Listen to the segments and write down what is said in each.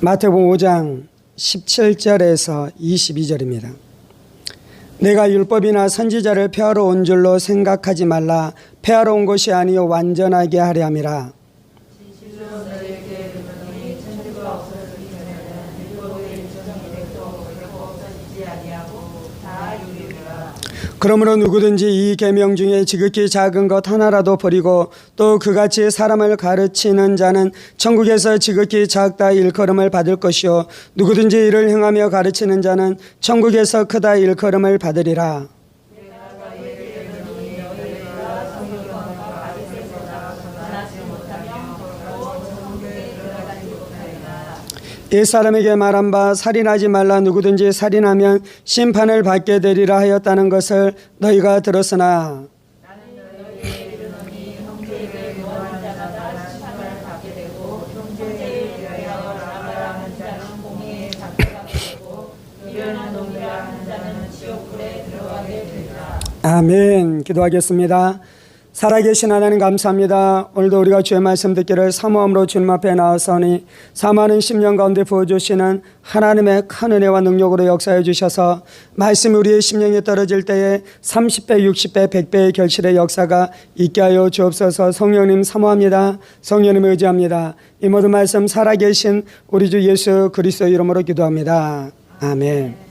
마태복음 5장 17절에서 22절입니다. 내가 율법이나 선지자를 폐하러 온 줄로 생각하지 말라. 폐하러 온 것이 아니요 완전하게 하려 함이라. 그러므로 누구든지 이 계명 중에 지극히 작은 것 하나라도 버리고 또 그같이 사람을 가르치는 자는 천국에서 지극히 작다 일컬음을 받을 것이요 누구든지 이를 행하며 가르치는 자는 천국에서 크다 일컬음을 받으리라. 이 사람에게 말한 바 살인하지 말라. 누구든지 살인하면 심판을 받게 되리라 하였다는 것을 너희가 들었으나 아멘. 기도하겠습니다. 살아계신 하나님 감사합니다. 오늘도 우리가 주의 말씀 듣기를 사모함으로 주님 앞에 나아서니 사모하는 심령 가운데 부어주시는 하나님의 큰 은혜와 능력으로 역사해 주셔서 말씀이 우리의 심령에 떨어질 때에 30배, 60배, 100배의 결실의 역사가 있게 하여 주옵소서. 성령님 사모합니다. 성령님 의지합니다. 이 모든 말씀 살아계신 우리 주 예수 그리스도 이름으로 기도합니다. 아멘.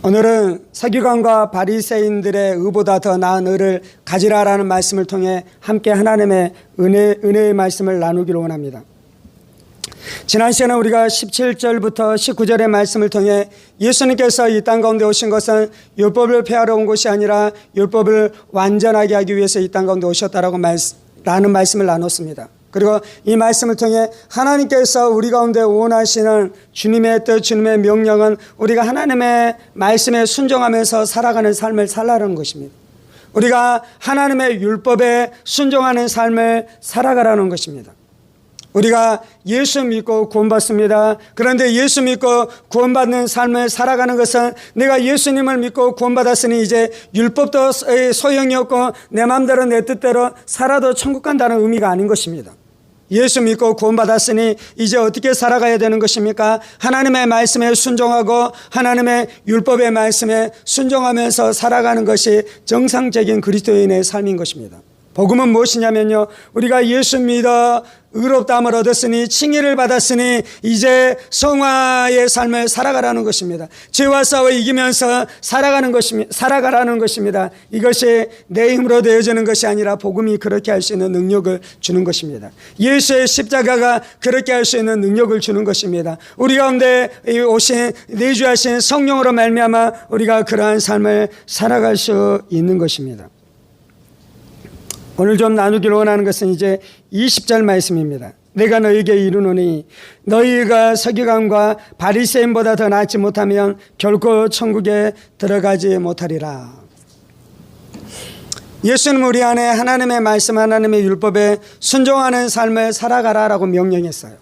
오늘은 서기관과 바리새인들의 의보다 더 나은 의를 가지라라는 말씀을 통해 함께 하나님의 은혜의 말씀을 나누기를 원합니다. 지난 시간에 우리가 17절부터 19절의 말씀을 통해 예수님께서 이 땅 가운데 오신 것은 율법을 폐하러 온 것이 아니라 율법을 완전하게 하기 위해서 이 땅 가운데 오셨다라는 말씀을 나눴습니다. 그리고 이 말씀을 통해 하나님께서 우리 가운데 원하시는 주님의 뜻, 주님의 명령은 우리가 하나님의 말씀에 순종하면서 살아가는 삶을 살라는 것입니다. 우리가 하나님의 율법에 순종하는 삶을 살아가라는 것입니다. 우리가 예수 믿고 구원받습니다. 그런데 예수 믿고 구원받는 삶을 살아가는 것은 내가 예수님을 믿고 구원받았으니 이제 율법도 소용이 없고 내 마음대로 내 뜻대로 살아도 천국 간다는 의미가 아닌 것입니다. 예수 믿고 구원받았으니 이제 어떻게 살아가야 되는 것입니까? 하나님의 말씀에 순종하고 하나님의 율법의 말씀에 순종하면서 살아가는 것이 정상적인 그리스도인의 삶인 것입니다. 복음은 무엇이냐면요, 우리가 예수 믿어 의롭다함을 얻었으니 칭의를 받았으니 이제 성화의 삶을 살아가라는 것입니다. 죄와 싸워 이기면서 살아가라는 것입니다. 이것이 내 힘으로 되어지는 것이 아니라 복음이 그렇게 할 수 있는 능력을 주는 것입니다. 예수의 십자가가 그렇게 할 수 있는 능력을 주는 것입니다. 우리 가운데 오신 내주하신 성령으로 말미암아 우리가 그러한 삶을 살아갈 수 있는 것입니다. 오늘 좀 나누기를 원하는 것은 이제 20절 말씀입니다. 내가 너희에게 이르노니 너희가 서기관과 바리새인보다 더 낫지 못하면 결코 천국에 들어가지 못하리라. 예수는 우리 안에 하나님의 말씀, 하나님의 율법에 순종하는 삶을 살아가라라고 명령했어요.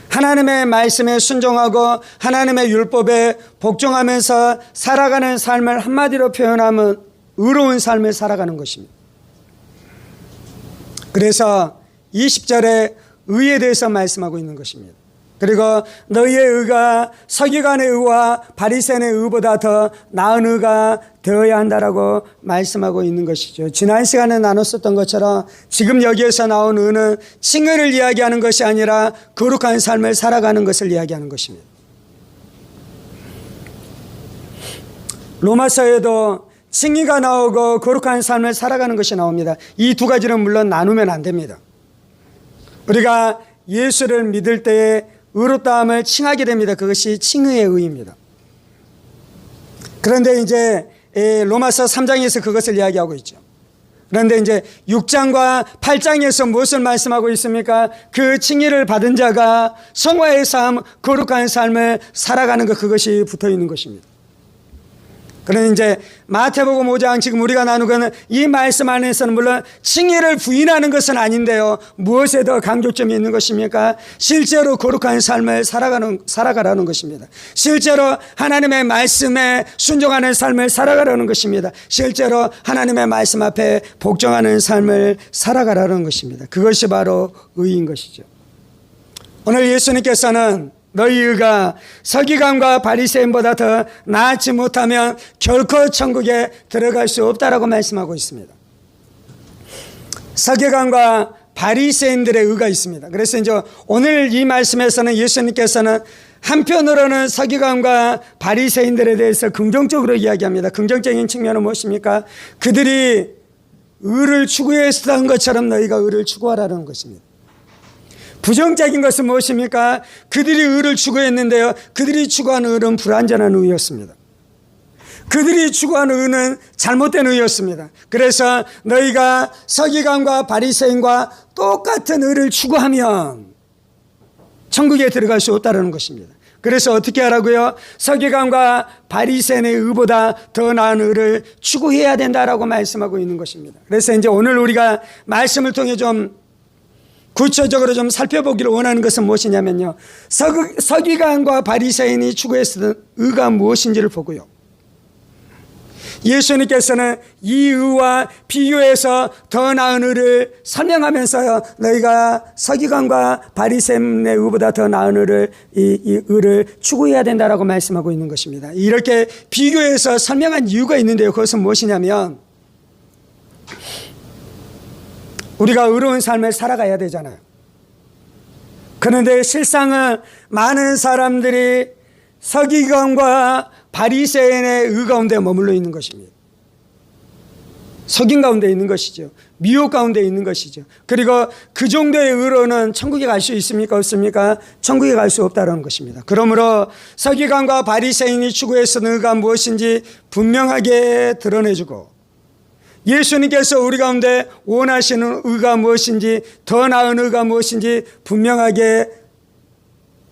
하나님의 말씀에 순종하고 하나님의 율법에 복종하면서 살아가는 삶을 한마디로 표현하면 의로운 삶을 살아가는 것입니다. 그래서 20절에 의에 대해서 말씀하고 있는 것입니다. 그리고 너희의 의가 서기관의 의와 바리새인의 의보다 더 나은 의가 되어야 한다라고 말씀하고 있는 것이죠. 지난 시간에 나눴었던 것처럼 지금 여기에서 나온 의는 칭의를 이야기하는 것이 아니라 거룩한 삶을 살아가는 것을 이야기하는 것입니다. 로마서에도 칭의가 나오고 거룩한 삶을 살아가는 것이 나옵니다. 이 두 가지는 물론 나누면 안 됩니다. 우리가 예수를 믿을 때에 의롭다함을 칭하게 됩니다. 그것이 칭의의 의입니다. 그런데 이제 로마서 3장에서 그것을 이야기하고 있죠. 그런데 이제 6장과 8장에서 무엇을 말씀하고 있습니까? 그 칭의를 받은 자가 성화의 삶, 거룩한 삶을 살아가는 것, 그것이 붙어 있는 것입니다. 그런데 이제 마태복음 5장 지금 우리가 나누고는 이 말씀 안에서는 물론 칭의를 부인하는 것은 아닌데요, 무엇에 더 강조점이 있는 것입니까? 실제로 거룩한 삶을 살아가라는 것입니다. 실제로 하나님의 말씀에 순종하는 삶을 살아가라는 것입니다. 실제로 하나님의 말씀 앞에 복종하는 삶을 살아가라는 것입니다. 그것이 바로 의인 것이죠. 오늘 예수님께서는 너희 의가 서기관과 바리새인보다 더 나았지 못하면 결코 천국에 들어갈 수 없다라고 말씀하고 있습니다. 서기관과 바리새인들의 의가 있습니다. 그래서 이제 오늘 이 말씀에서는 예수님께서는 한편으로는 서기관과 바리새인들에 대해서 긍정적으로 이야기합니다. 긍정적인 측면은 무엇입니까? 그들이 의를 추구했던 것처럼 너희가 의를 추구하라는 것입니다. 부정적인 것은 무엇입니까? 그들이 의를 추구했는데요, 그들이 추구한 의는 불완전한 의였습니다. 그들이 추구한 의는 잘못된 의였습니다. 그래서 너희가 서기관과 바리새인과 똑같은 의를 추구하면 천국에 들어갈 수 없다는 것입니다. 그래서 어떻게 하라고요? 서기관과 바리새인의 의보다 더 나은 의를 추구해야 된다라고 말씀하고 있는 것입니다. 그래서 이제 오늘 우리가 말씀을 통해 좀 구체적으로 좀 살펴보기를 원하는 것은 무엇이냐면요, 서기관과 바리새인이 추구했던 의가 무엇인지를 보고요, 예수님께서는 이 의와 비교해서 더 나은 의를 설명하면서요, 너희가 서기관과 바리새인의 의보다 더 나은 의를 이 의를 추구해야 된다라고 말씀하고 있는 것입니다. 이렇게 비교해서 설명한 이유가 있는데요, 그것은 무엇이냐면 우리가 의로운 삶을 살아가야 되잖아요. 그런데 실상은 많은 사람들이 서기관과 바리새인의 의 가운데 머물러 있는 것입니다. 속임 가운데 있는 것이죠. 미혹 가운데 있는 것이죠. 그리고 그 정도의 의로는 천국에 갈 수 있습니까? 없습니까? 천국에 갈 수 없다는 것입니다. 그러므로 서기관과 바리새인이 추구했던 의가 무엇인지 분명하게 드러내주고, 예수님께서 우리 가운데 원하시는 의가 무엇인지, 더 나은 의가 무엇인지 분명하게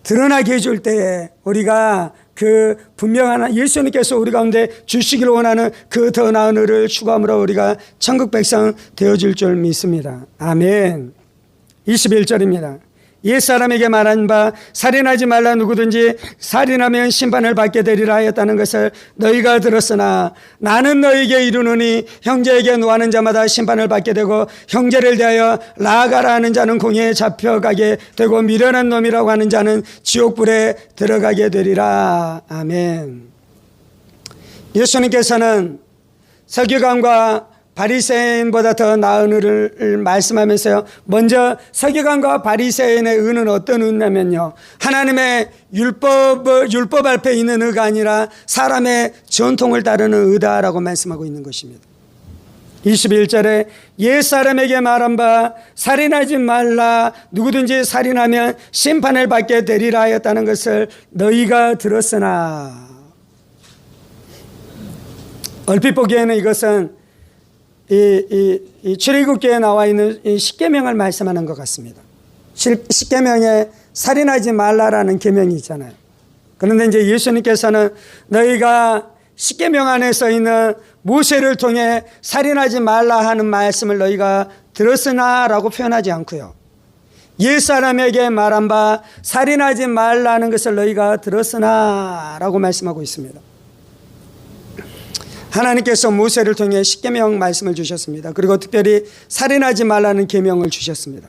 드러나게 해줄 때에 우리가 그 분명한 예수님께서 우리 가운데 주시기를 원하는 그 더 나은 의를 추구함으로 우리가 천국 백성 되어줄 줄 믿습니다. 아멘. 21절입니다. 옛사람에게 말한 바 살인하지 말라, 누구든지 살인하면 심판을 받게 되리라 하였다는 것을 너희가 들었으나 나는 너희에게 이르노니 형제에게 노하는 자마다 심판을 받게 되고 형제를 대하여 나아가라 하는 자는 공회에 잡혀가게 되고 미련한 놈이라고 하는 자는 지옥불에 들어가게 되리라. 아멘. 예수님께서는 서기관과 바리새인보다 더 나은 의를 말씀하면서요, 먼저 서기관과 바리새인의 의는 어떤 의냐면요, 하나님의 율법 앞에 있는 의가 아니라 사람의 전통을 따르는 의다라고 말씀하고 있는 것입니다. 21절에 옛사람에게 말한 바 살인하지 말라, 누구든지 살인하면 심판을 받게 되리라 하였다는 것을 너희가 들었으나, 얼핏 보기에는 이것은 이 출애굽기에 나와 있는 이 십계명을 말씀하는 것 같습니다. 십계명에 살인하지 말라라는 계명이 있잖아요. 그런데 이제 예수님께서는 너희가 십계명 안에 써 있는 모세를 통해 살인하지 말라 하는 말씀을 너희가 들었으나라고 표현하지 않고요, 옛사람에게 말한 바 살인하지 말라는 것을 너희가 들었으나라고 말씀하고 있습니다. 하나님께서 모세를 통해 십계명 말씀을 주셨습니다. 그리고 특별히 살인하지 말라는 계명을 주셨습니다.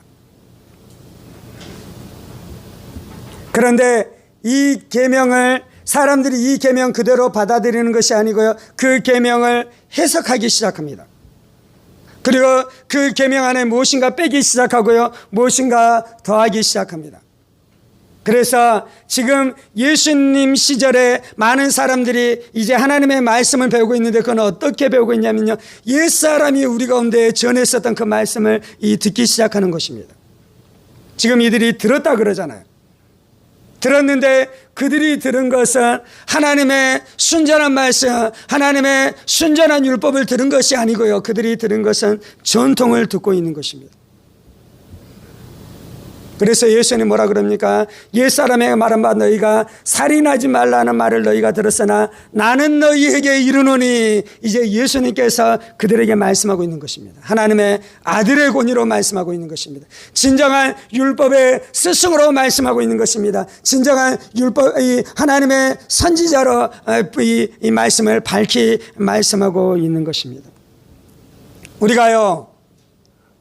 그런데 이 계명을 사람들이 이 계명 그대로 받아들이는 것이 아니고요, 그 계명을 해석하기 시작합니다. 그리고 그 계명 안에 무엇인가 빼기 시작하고요, 무엇인가 더하기 시작합니다. 그래서 지금 예수님 시절에 많은 사람들이 이제 하나님의 말씀을 배우고 있는데, 그건 어떻게 배우고 있냐면요, 옛사람이 우리 가운데 전했었던 그 말씀을 듣기 시작하는 것입니다. 지금 이들이 들었다 그러잖아요. 들었는데 그들이 들은 것은 하나님의 순전한 말씀, 하나님의 순전한 율법을 들은 것이 아니고요, 그들이 들은 것은 전통을 듣고 있는 것입니다. 그래서 예수님이 뭐라 그럽니까? 옛사람에게 말한 바 너희가 살인하지 말라는 말을 너희가 들었으나 나는 너희에게 이르노니, 이제 예수님께서 그들에게 말씀하고 있는 것입니다. 하나님의 아들의 권위로 말씀하고 있는 것입니다. 진정한 율법의 스승으로 말씀하고 있는 것입니다. 진정한 율법, 하나님의 선지자로 이 말씀을 밝히 말씀하고 있는 것입니다. 우리가요,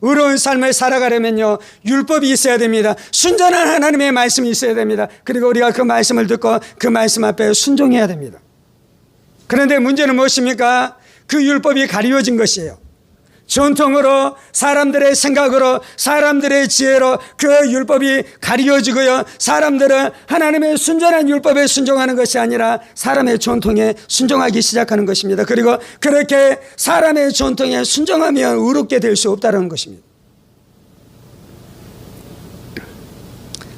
의로운 삶을 살아가려면요, 율법이 있어야 됩니다. 순전한 하나님의 말씀이 있어야 됩니다. 그리고 우리가 그 말씀을 듣고 그 말씀 앞에 순종해야 됩니다. 그런데 문제는 무엇입니까? 그 율법이 가리워진 것이에요. 전통으로, 사람들의 생각으로, 사람들의 지혜로 그 율법이 가리워지고요, 사람들은 하나님의 순전한 율법에 순종하는 것이 아니라 사람의 전통에 순종하기 시작하는 것입니다. 그리고 그렇게 사람의 전통에 순종하면 의롭게 될 수 없다는 것입니다.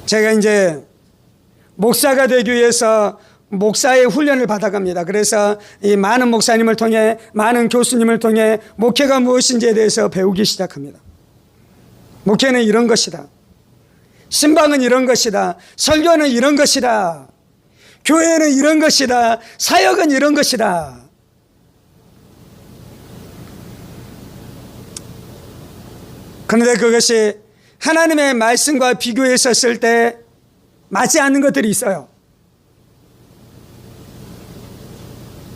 제가 이제 목사가 되기 위해서 목사의 훈련을 받아갑니다. 그래서 이 많은 목사님을 통해, 많은 교수님을 통해 목회가 무엇인지에 대해서 배우기 시작합니다. 목회는 이런 것이다. 신방은 이런 것이다. 설교는 이런 것이다. 교회는 이런 것이다. 사역은 이런 것이다. 그런데 그것이 하나님의 말씀과 비교했었을 때 맞지 않는 것들이 있어요.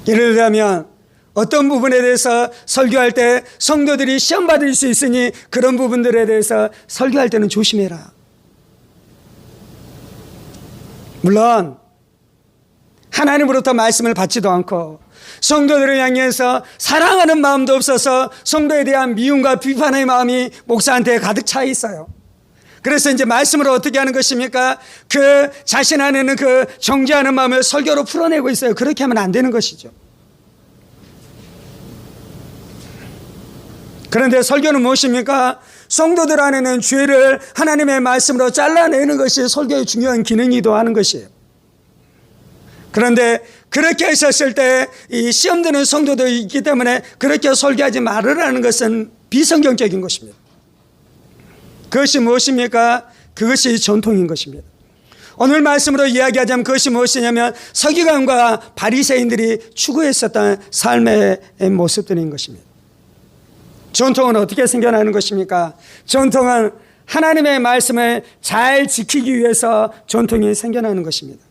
예를 들면 어떤 부분에 대해서 설교할 때 성도들이 시험 받을 수 있으니 그런 부분들에 대해서 설교할 때는 조심해라. 물론 하나님으로부터 말씀을 받지도 않고 성도들을 향해서 사랑하는 마음도 없어서 성도에 대한 미움과 비판의 마음이 목사한테 가득 차 있어요. 그래서 이제 말씀으로 어떻게 하는 것입니까? 그 자신 안에는 그 정죄하는 마음을 설교로 풀어내고 있어요. 그렇게 하면 안 되는 것이죠. 그런데 설교는 무엇입니까? 성도들 안에는 죄를 하나님의 말씀으로 잘라내는 것이 설교의 중요한 기능이기도 하는 것이에요. 그런데 그렇게 했었을 때 이 시험 드는 성도들이 있기 때문에 그렇게 설교하지 말으라는 것은 비성경적인 것입니다. 그것이 무엇입니까? 그것이 전통인 것입니다. 오늘 말씀으로 이야기하자면 그것이 무엇이냐면 서기관과 바리새인들이 추구했었던 삶의 모습들인 것입니다. 전통은 어떻게 생겨나는 것입니까? 전통은 하나님의 말씀을 잘 지키기 위해서 전통이 생겨나는 것입니다.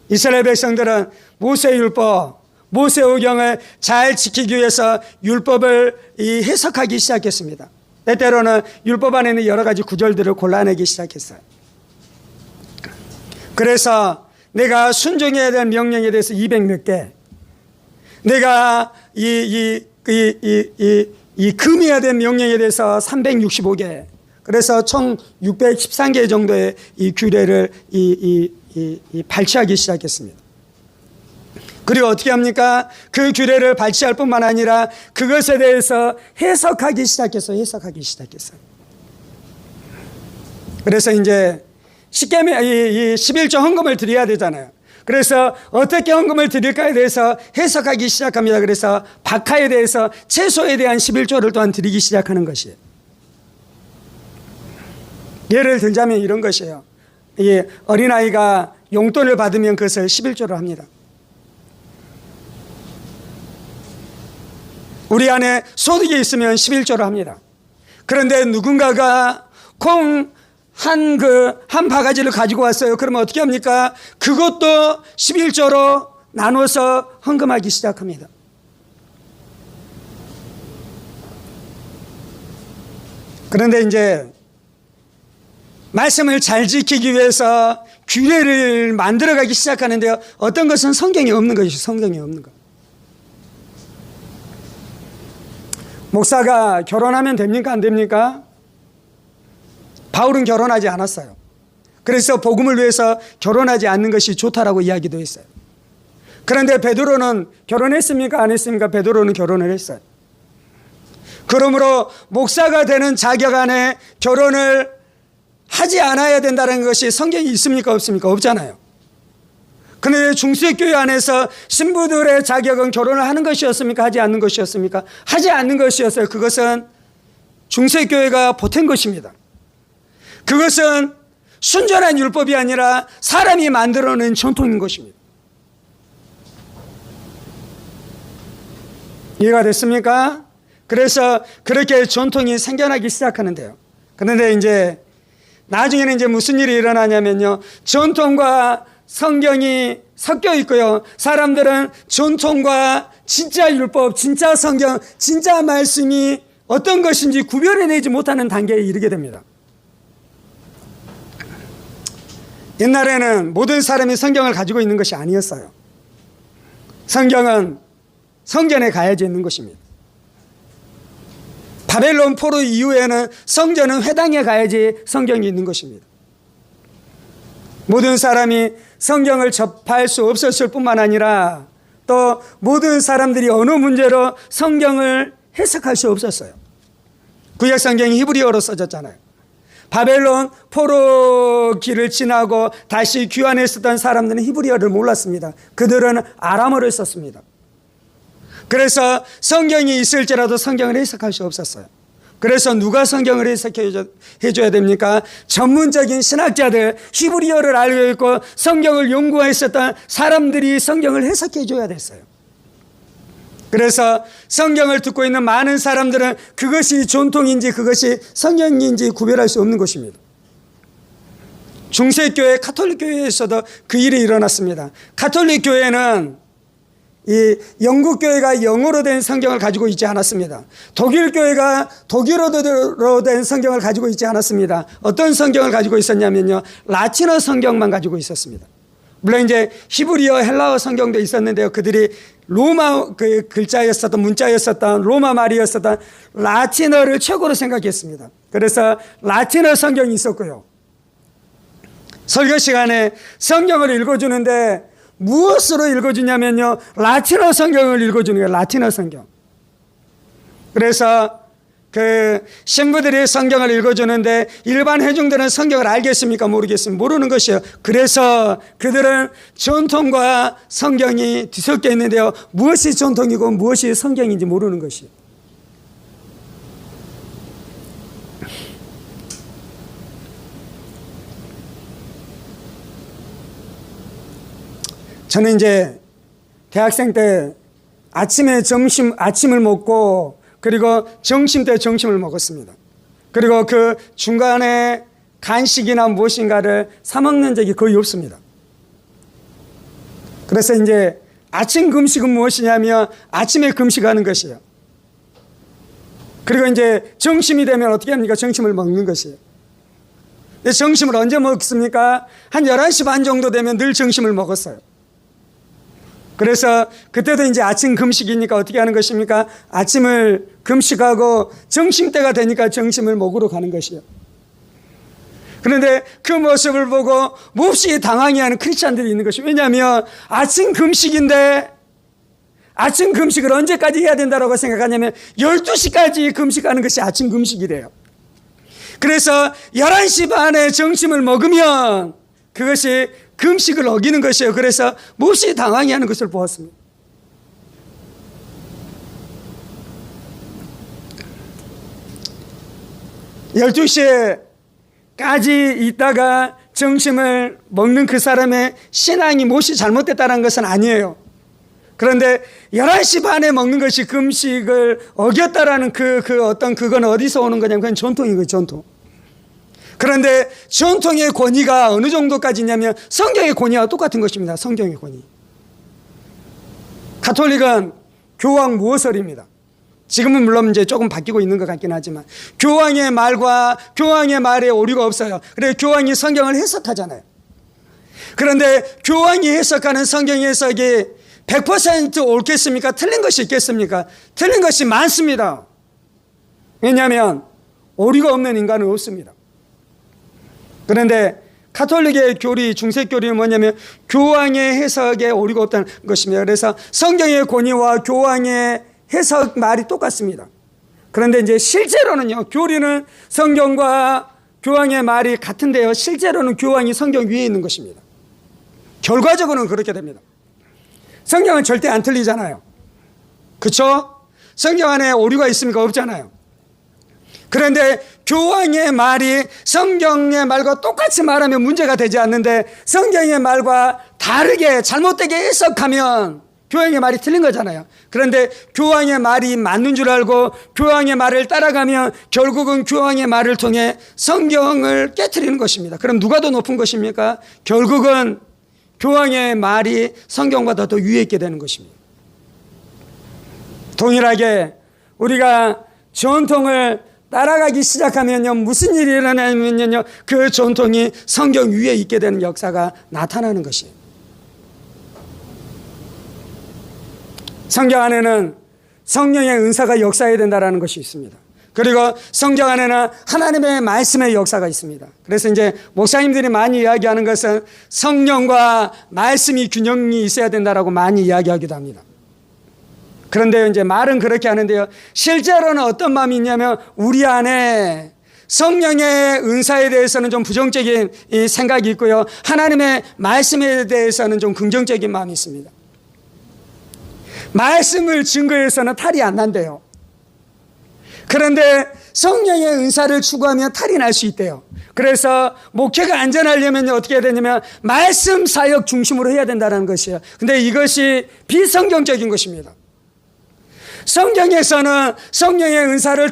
이스라엘 백성들은 모세율법, 모세오경을 잘 지키기 위해서 율법을 해석하기 시작했습니다. 때때로는 율법 안에는 여러 가지 구절들을 골라내기 시작했어요. 그래서 내가 순종해야 될 명령에 대해서 200몇 개, 내가 금해야 될 명령에 대해서 365개, 그래서 총 613개 정도의 이 규례를 발췌하기 시작했습니다. 그리고 어떻게 합니까? 그 규례를 발췌할 뿐만 아니라 그것에 대해서 해석하기 시작했어요. 그래서 이제 십계명, 이 11조 헌금을 드려야 되잖아요. 그래서 어떻게 헌금을 드릴까에 대해서 해석하기 시작합니다. 그래서 박하에 대해서 채소에 대한 11조를 또한 드리기 시작하는 것이에요. 예를 들자면 이런 것이에요. 이 어린아이가 용돈을 받으면 그것을 11조로 합니다. 우리 안에 소득이 있으면 11조로 합니다. 그런데 누군가가 콩 한 바가지를 가지고 왔어요. 그러면 어떻게 합니까? 그것도 11조로 나눠서 헌금하기 시작합니다. 그런데 이제 말씀을 잘 지키기 위해서 규례를 만들어가기 시작하는데요. 어떤 것은 성경에 없는 것이 성경에 없는 것. 목사가 결혼하면 됩니까? 안 됩니까? 바울은 결혼하지 않았어요. 그래서 복음을 위해서 결혼하지 않는 것이 좋다라고 이야기도 했어요. 그런데 베드로는 결혼했습니까? 안 했습니까? 베드로는 결혼을 했어요. 그러므로 목사가 되는 자격 안에 결혼을 하지 않아야 된다는 것이 성경에 있습니까? 없습니까? 없잖아요. 그런데 중세교회 안에서 신부들의 자격은 결혼을 하는 것이었습니까? 하지 않는 것이었습니까? 하지 않는 것이었어요. 그것은 중세교회가 보탠 것입니다. 그것은 순전한 율법이 아니라 사람이 만들어낸 전통인 것입니다. 이해가 됐습니까? 그래서 그렇게 전통이 생겨나기 시작하는데요. 그런데 이제 나중에는 이제 무슨 일이 일어나냐면요. 전통과 성경이 섞여 있고요. 사람들은 전통과 진짜 율법, 진짜 성경, 진짜 말씀이 어떤 것인지 구별해내지 못하는 단계에 이르게 됩니다. 옛날에는 모든 사람이 성경을 가지고 있는 것이 아니었어요. 성경은 성전에 가야지 있는 것입니다. 바벨론 포로 이후에는 성전은 회당에 가야지 성경이 있는 것입니다. 모든 사람이 성경을 접할 수 없었을 뿐만 아니라 또 모든 사람들이 어느 문제로 성경을 해석할 수 없었어요. 구약 성경이 히브리어로 써졌잖아요. 바벨론 포로 길을 지나고 다시 귀환했었던 사람들은 히브리어를 몰랐습니다. 그들은 아람어를 썼습니다. 그래서 성경이 있을지라도 성경을 해석할 수 없었어요. 그래서 누가 성경을 해석해줘야 됩니까? 전문적인 신학자들, 히브리어를 알고 있고 성경을 연구했었던 사람들이 성경을 해석해줘야 됐어요. 그래서 성경을 듣고 있는 많은 사람들은 그것이 전통인지 그것이 성경인지 구별할 수 없는 것입니다. 중세교회 카톨릭 교회에서도 그 일이 일어났습니다. 카톨릭 교회는 이 영국 교회가 영어로 된 성경을 가지고 있지 않았습니다. 독일 교회가 독일어로 된 성경을 가지고 있지 않았습니다. 어떤 성경을 가지고 있었냐면요, 라틴어 성경만 가지고 있었습니다. 물론 이제 히브리어, 헬라어 성경도 있었는데요, 그들이 로마 그 글자였었던, 문자였었던, 로마 말이었었던 라틴어를 최고로 생각했습니다. 그래서 라틴어 성경이 있었고요. 설교 시간에 성경을 읽어주는데 무엇으로 읽어주냐면요, 라틴어 성경을 읽어주는 거예요. 라틴어 성경. 그래서 그 신부들이 성경을 읽어주는데 일반 회중들은 성경을 알겠습니까? 모르겠습니다. 모르는 것이에요. 그래서 그들은 전통과 성경이 뒤섞여 있는데요, 무엇이 전통이고 무엇이 성경인지 모르는 것이에요. 저는 이제 대학생 때 아침을 먹고 그리고 점심 때 점심을 먹었습니다. 그리고 그 중간에 간식이나 무엇인가를 사 먹는 적이 거의 없습니다. 그래서 이제 아침 금식은 무엇이냐면 아침에 금식하는 것이에요. 그리고 이제 점심이 되면 어떻게 합니까? 점심을 먹는 것이에요. 점심을 언제 먹습니까? 한 11시 반 정도 되면 늘 점심을 먹었어요. 그래서 그때도 이제 아침 금식이니까 어떻게 하는 것입니까? 아침을 금식하고 점심때가 되니까 점심을 먹으러 가는 것이에요. 그런데 그 모습을 보고 몹시 당황해하는 크리스찬들이 있는 것이에요. 왜냐하면 아침 금식인데 아침 금식을 언제까지 해야 된다고 생각하냐면 12시까지 금식하는 것이 아침 금식이래요. 그래서 11시 반에 점심을 먹으면 그것이 금식을 어기는 것이에요. 그래서 몹시 당황해하는 것을 보았습니다. 열두 시에까지 있다가 점심을 먹는 그 사람의 신앙이 몹시 잘못됐다는 것은 아니에요. 그런데 11시 반에 먹는 것이 금식을 어겼다라는 그건 어디서 오는 거냐면 그건 전통이고요, 전통. 그런데 전통의 권위가 어느 정도까지냐면 성경의 권위와 똑같은 것입니다. 성경의 권위. 가톨릭은 교황 무호설입니다. 지금은 물론 이제 조금 바뀌고 있는 것 같긴 하지만 교황의 말과 교황의 말에 오류가 없어요. 그래서 교황이 성경을 해석하잖아요. 그런데 교황이 해석하는 성경 해석이 100% 옳겠습니까? 틀린 것이 있겠습니까? 틀린 것이 많습니다. 왜냐하면 오류가 없는 인간은 없습니다. 그런데 가톨릭의 교리, 중세교리는 뭐냐면 교황의 해석에 오류가 없다는 것입니다. 그래서 성경의 권위와 교황의 해석 말이 똑같습니다. 그런데 이제 실제로는요, 교리는 성경과 교황의 말이 같은데요, 실제로는 교황이 성경 위에 있는 것입니다. 결과적으로는 그렇게 됩니다. 성경은 절대 안 틀리잖아요. 그렇죠? 성경 안에 오류가 있습니까? 없잖아요. 그런데 교황의 말이 성경의 말과 똑같이 말하면 문제가 되지 않는데 성경의 말과 다르게 잘못되게 해석하면 교황의 말이 틀린 거잖아요. 그런데 교황의 말이 맞는 줄 알고 교황의 말을 따라가면 결국은 교황의 말을 통해 성경을 깨트리는 것입니다. 그럼 누가 더 높은 것입니까? 결국은 교황의 말이 성경보다 더 위에 있게 되는 것입니다. 동일하게 우리가 전통을 따라가기 시작하면요, 무슨 일이 일어나면요, 그 전통이 성경 위에 있게 되는 역사가 나타나는 것이에요. 성경 안에는 성령의 은사가 역사해야 된다는 것이 있습니다. 그리고 성경 안에는 하나님의 말씀의 역사가 있습니다. 그래서 이제 목사님들이 많이 이야기하는 것은 성령과 말씀이 균형이 있어야 된다라고 많이 이야기하기도 합니다. 그런데 이제 말은 그렇게 하는데요, 실제로는 어떤 마음이 있냐면 우리 안에 성령의 은사에 대해서는 좀 부정적인 생각이 있고요, 하나님의 말씀에 대해서는 좀 긍정적인 마음이 있습니다. 말씀을 증거해서는 탈이 안 난대요. 그런데 성령의 은사를 추구하면 탈이 날 수 있대요. 그래서 목회가 안전하려면 어떻게 해야 되냐면 말씀 사역 중심으로 해야 된다는 것이에요. 근데 이것이 비성경적인 것입니다. 성경에서는 성령의 은사를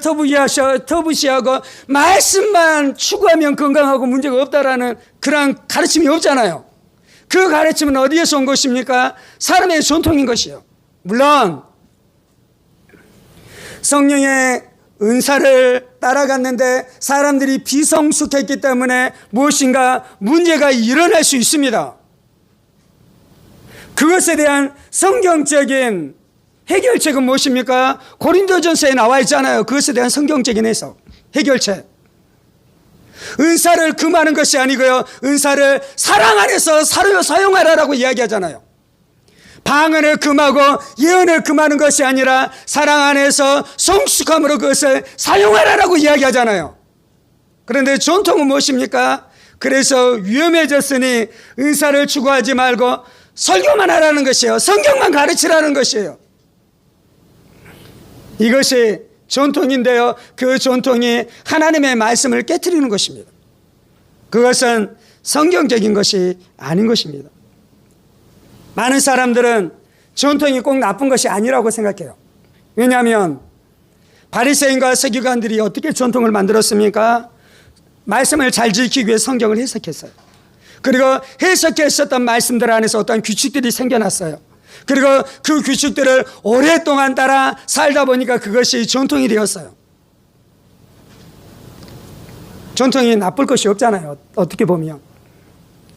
터부시하고 말씀만 추구하면 건강하고 문제가 없다라는 그런 가르침이 없잖아요. 그 가르침은 어디에서 온 것입니까? 사람의 전통인 것이요. 물론 성령의 은사를 따라갔는데 사람들이 비성숙했기 때문에 무엇인가 문제가 일어날 수 있습니다. 그것에 대한 성경적인 해결책은 무엇입니까? 고린도전서에 나와 있잖아요. 그것에 대한 성경적인 해석, 해결책. 은사를 금하는 것이 아니고요, 은사를 사랑 안에서 사용하라라고 이야기하잖아요. 방언을 금하고 예언을 금하는 것이 아니라 사랑 안에서 성숙함으로 그것을 사용하라라고 이야기하잖아요. 그런데 전통은 무엇입니까? 그래서 위험해졌으니 은사를 추구하지 말고 설교만 하라는 것이에요. 성경만 가르치라는 것이에요. 이것이 전통인데요, 그 전통이 하나님의 말씀을 깨트리는 것입니다. 그것은 성경적인 것이 아닌 것입니다. 많은 사람들은 전통이 꼭 나쁜 것이 아니라고 생각해요. 왜냐하면 바리새인과 서기관들이 어떻게 전통을 만들었습니까? 말씀을 잘 지키기 위해 성경을 해석했어요. 그리고 해석했었던 말씀들 안에서 어떤 규칙들이 생겨났어요. 그리고 그 규칙들을 오랫동안 따라 살다 보니까 그것이 전통이 되었어요. 전통이 나쁠 것이 없잖아요, 어떻게 보면.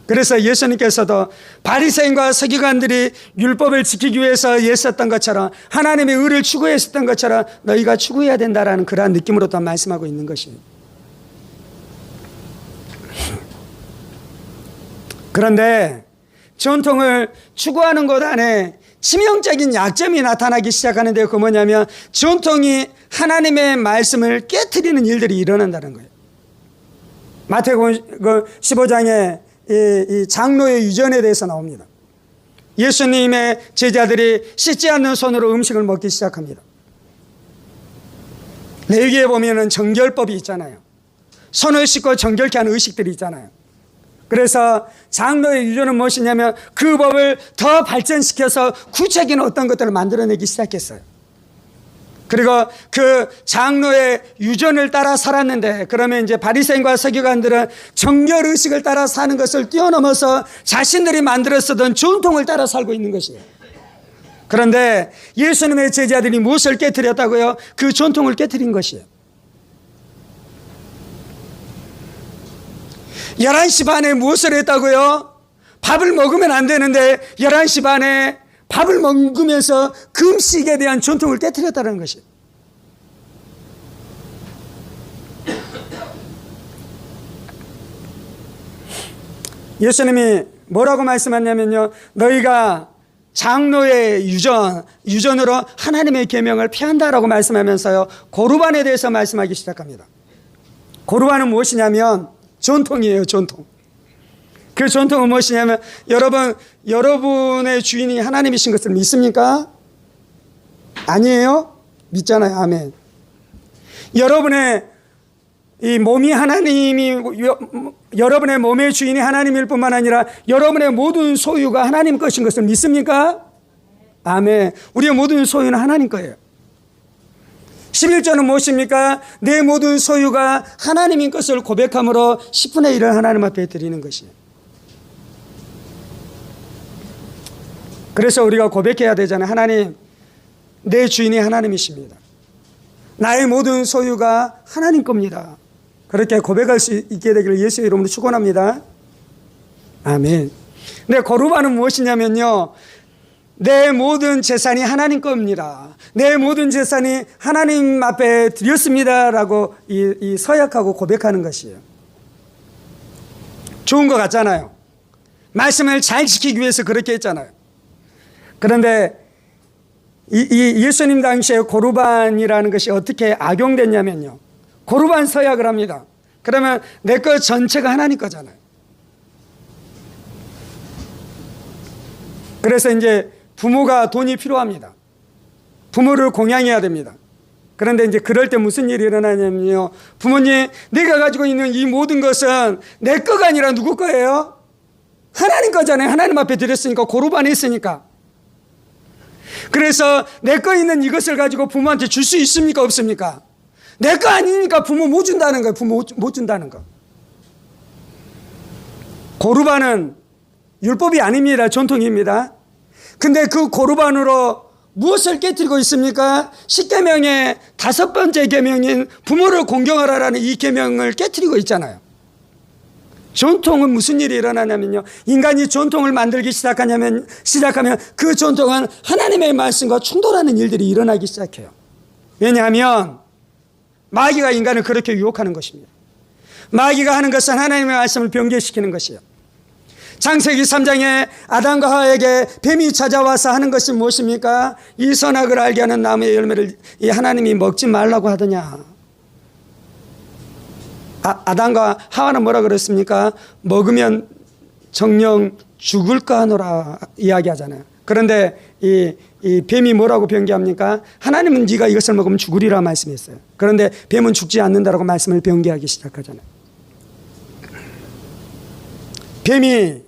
그래서 예수님께서도 바리새인과 서기관들이 율법을 지키기 위해서 애썼던 것처럼, 하나님의 의를 추구했었던 것처럼 너희가 추구해야 된다라는 그러한 느낌으로 또 말씀하고 있는 것입니다. 그런데 전통을 추구하는 것 안에 치명적인 약점이 나타나기 시작하는데, 그 뭐냐면 전통이 하나님의 말씀을 깨트리는 일들이 일어난다는 거예요. 마태복음 15장에 이 장로의 유전에 대해서 나옵니다. 예수님의 제자들이 씻지 않는 손으로 음식을 먹기 시작합니다. 레위기에 보면은 정결법이 있잖아요. 손을 씻고 정결케 하는 의식들이 있잖아요. 그래서 장로의 유전은 무엇이냐면 그 법을 더 발전시켜서 구체적인 어떤 것들을 만들어내기 시작했어요. 그리고 그 장로의 유전을 따라 살았는데, 그러면 이제 바리새인과 서기관들은 정결 의식을 따라 사는 것을 뛰어넘어서 자신들이 만들어 쓰던 전통을 따라 살고 있는 것이에요. 그런데 예수님의 제자들이 무엇을 깨트렸다고요? 그 전통을 깨트린 것이에요. 11시 반에 무엇을 했다고요? 밥을 먹으면 안 되는데 11시 반에 밥을 먹으면서 금식에 대한 전통을 깨트렸다는 것이에요. 예수님이 뭐라고 말씀하냐면요, 너희가 장로의 유전으로 하나님의 계명을 피한다라고 말씀하면서요, 고르반에 대해서 말씀하기 시작합니다. 고르반은 무엇이냐면 전통이에요, 전통. 그 전통은 무엇이냐면, 여러분의 주인이 하나님이신 것을 믿습니까? 아니에요? 믿잖아요. 아멘. 여러분의 이 몸이 여러분의 몸의 주인이 하나님일 뿐만 아니라 여러분의 모든 소유가 하나님 것인 것을 믿습니까? 아멘. 우리의 모든 소유는 하나님 거예요. 11조는 무엇입니까? 내 모든 소유가 하나님인 것을 고백함으로 10분의 1을 하나님 앞에 드리는 것이에요. 그래서 우리가 고백해야 되잖아요. 하나님, 내 주인이 하나님이십니다. 나의 모든 소유가 하나님 겁니다. 그렇게 고백할 수 있게 되기를 예수의 이름으로 축원합니다. 아멘. 근데 거룩반은 무엇이냐면요, 내 모든 재산이 하나님 겁니다. 내 모든 재산이 하나님 앞에 드렸습니다라고 이 서약하고 고백하는 것이에요. 좋은 것 같잖아요. 말씀을 잘 지키기 위해서 그렇게 했잖아요. 그런데 이 예수님 당시에 고르반이라는 것이 어떻게 악용됐냐면요, 고르반 서약을 합니다. 그러면 내 것 전체가 하나님 거잖아요. 그래서 이제 부모가 돈이 필요합니다. 부모를 공양해야 됩니다. 그런데 이제 그럴 때 무슨 일이 일어나냐면요, 부모님, 내가 가지고 있는 이 모든 것은 내 거가 아니라 누구 거예요? 하나님 거잖아요. 하나님 앞에 드렸으니까, 고르반에 있으니까. 그래서 내 거 있는 이것을 가지고 부모한테 줄 수 있습니까? 없습니까? 내 거 아니니까 부모 못 준다는 거예요. 부모 못 준다는 거. 고르반은 율법이 아닙니다. 전통입니다. 근데 그 고르반으로 무엇을 깨뜨리고 있습니까? 10계명의 5번째 계명인 부모를 공경하라라는 이 계명을 깨뜨리고 있잖아요. 전통은 무슨 일이 일어나냐면요, 인간이 전통을 만들기 시작하면 그 전통은 하나님의 말씀과 충돌하는 일들이 일어나기 시작해요. 왜냐하면 마귀가 인간을 그렇게 유혹하는 것입니다. 마귀가 하는 것은 하나님의 말씀을 변개시키는 것이에요. 창세기 3장에 아담과 하와에게 뱀이 찾아와서 하는 것이 무엇입니까? 이 선악을 알게 하는 나무의 열매를 하나님이 먹지 말라고 하더냐. 아담과 하와는 뭐라 그랬습니까? 먹으면 정령 죽을까 하노라 이야기하잖아요. 그런데 이 뱀이 뭐라고 변개합니까? 하나님은 네가 이것을 먹으면 죽으리라 말씀했어요. 그런데 뱀은 죽지 않는다라고 말씀을 변개하기 시작하잖아요. 뱀이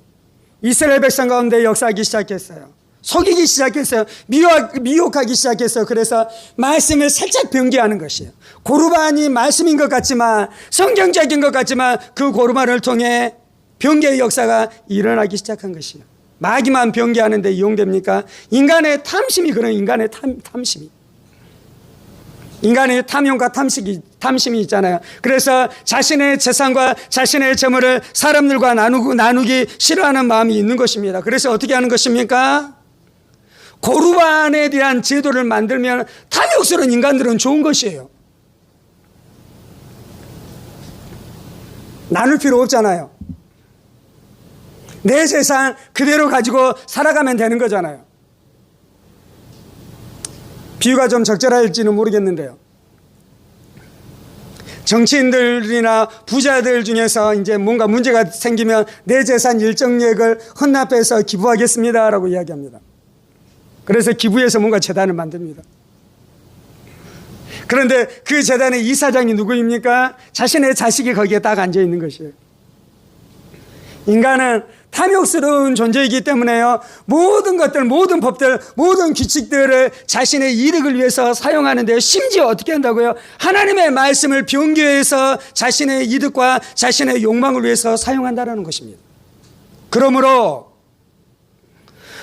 이스라엘 백성 가운데 역사하기 시작했어요. 속이기 시작했어요. 미혹하기 시작했어요. 그래서 말씀을 살짝 변개하는 것이에요. 고르반이 말씀인 것 같지만, 성경적인 것 같지만, 그 고르반을 통해 변개의 역사가 일어나기 시작한 것이에요. 마귀만 변개하는 데 이용됩니까? 인간의 탐심이 그런 인간의 탐심이. 인간의 탐욕과 탐심이 있잖아요. 그래서 자신의 재산과 자신의 재물을 사람들과 나누기 싫어하는 마음이 있는 것입니다. 그래서 어떻게 하는 것입니까? 고르반에 대한 제도를 만들면 탐욕스러운 인간들은 좋은 것이에요. 나눌 필요 없잖아요. 내 재산 그대로 가지고 살아가면 되는 거잖아요. 비유가 좀 적절할지는 모르겠는데요, 정치인들이나 부자들 중에서 이제 뭔가 문제가 생기면 내 재산 일정액을 헌납해서 기부하겠습니다라고 이야기합니다. 그래서 기부해서 뭔가 재단을 만듭니다. 그런데 그 재단의 이사장이 누구입니까? 자신의 자식이 거기에 딱 앉아 있는 것이에요. 인간은 탐욕스러운 존재이기 때문에요, 모든 것들, 모든 법들, 모든 규칙들을 자신의 이득을 위해서 사용하는데, 심지어 어떻게 한다고요? 하나님의 말씀을 변개해서 자신의 이득과 자신의 욕망을 위해서 사용한다는 것입니다. 그러므로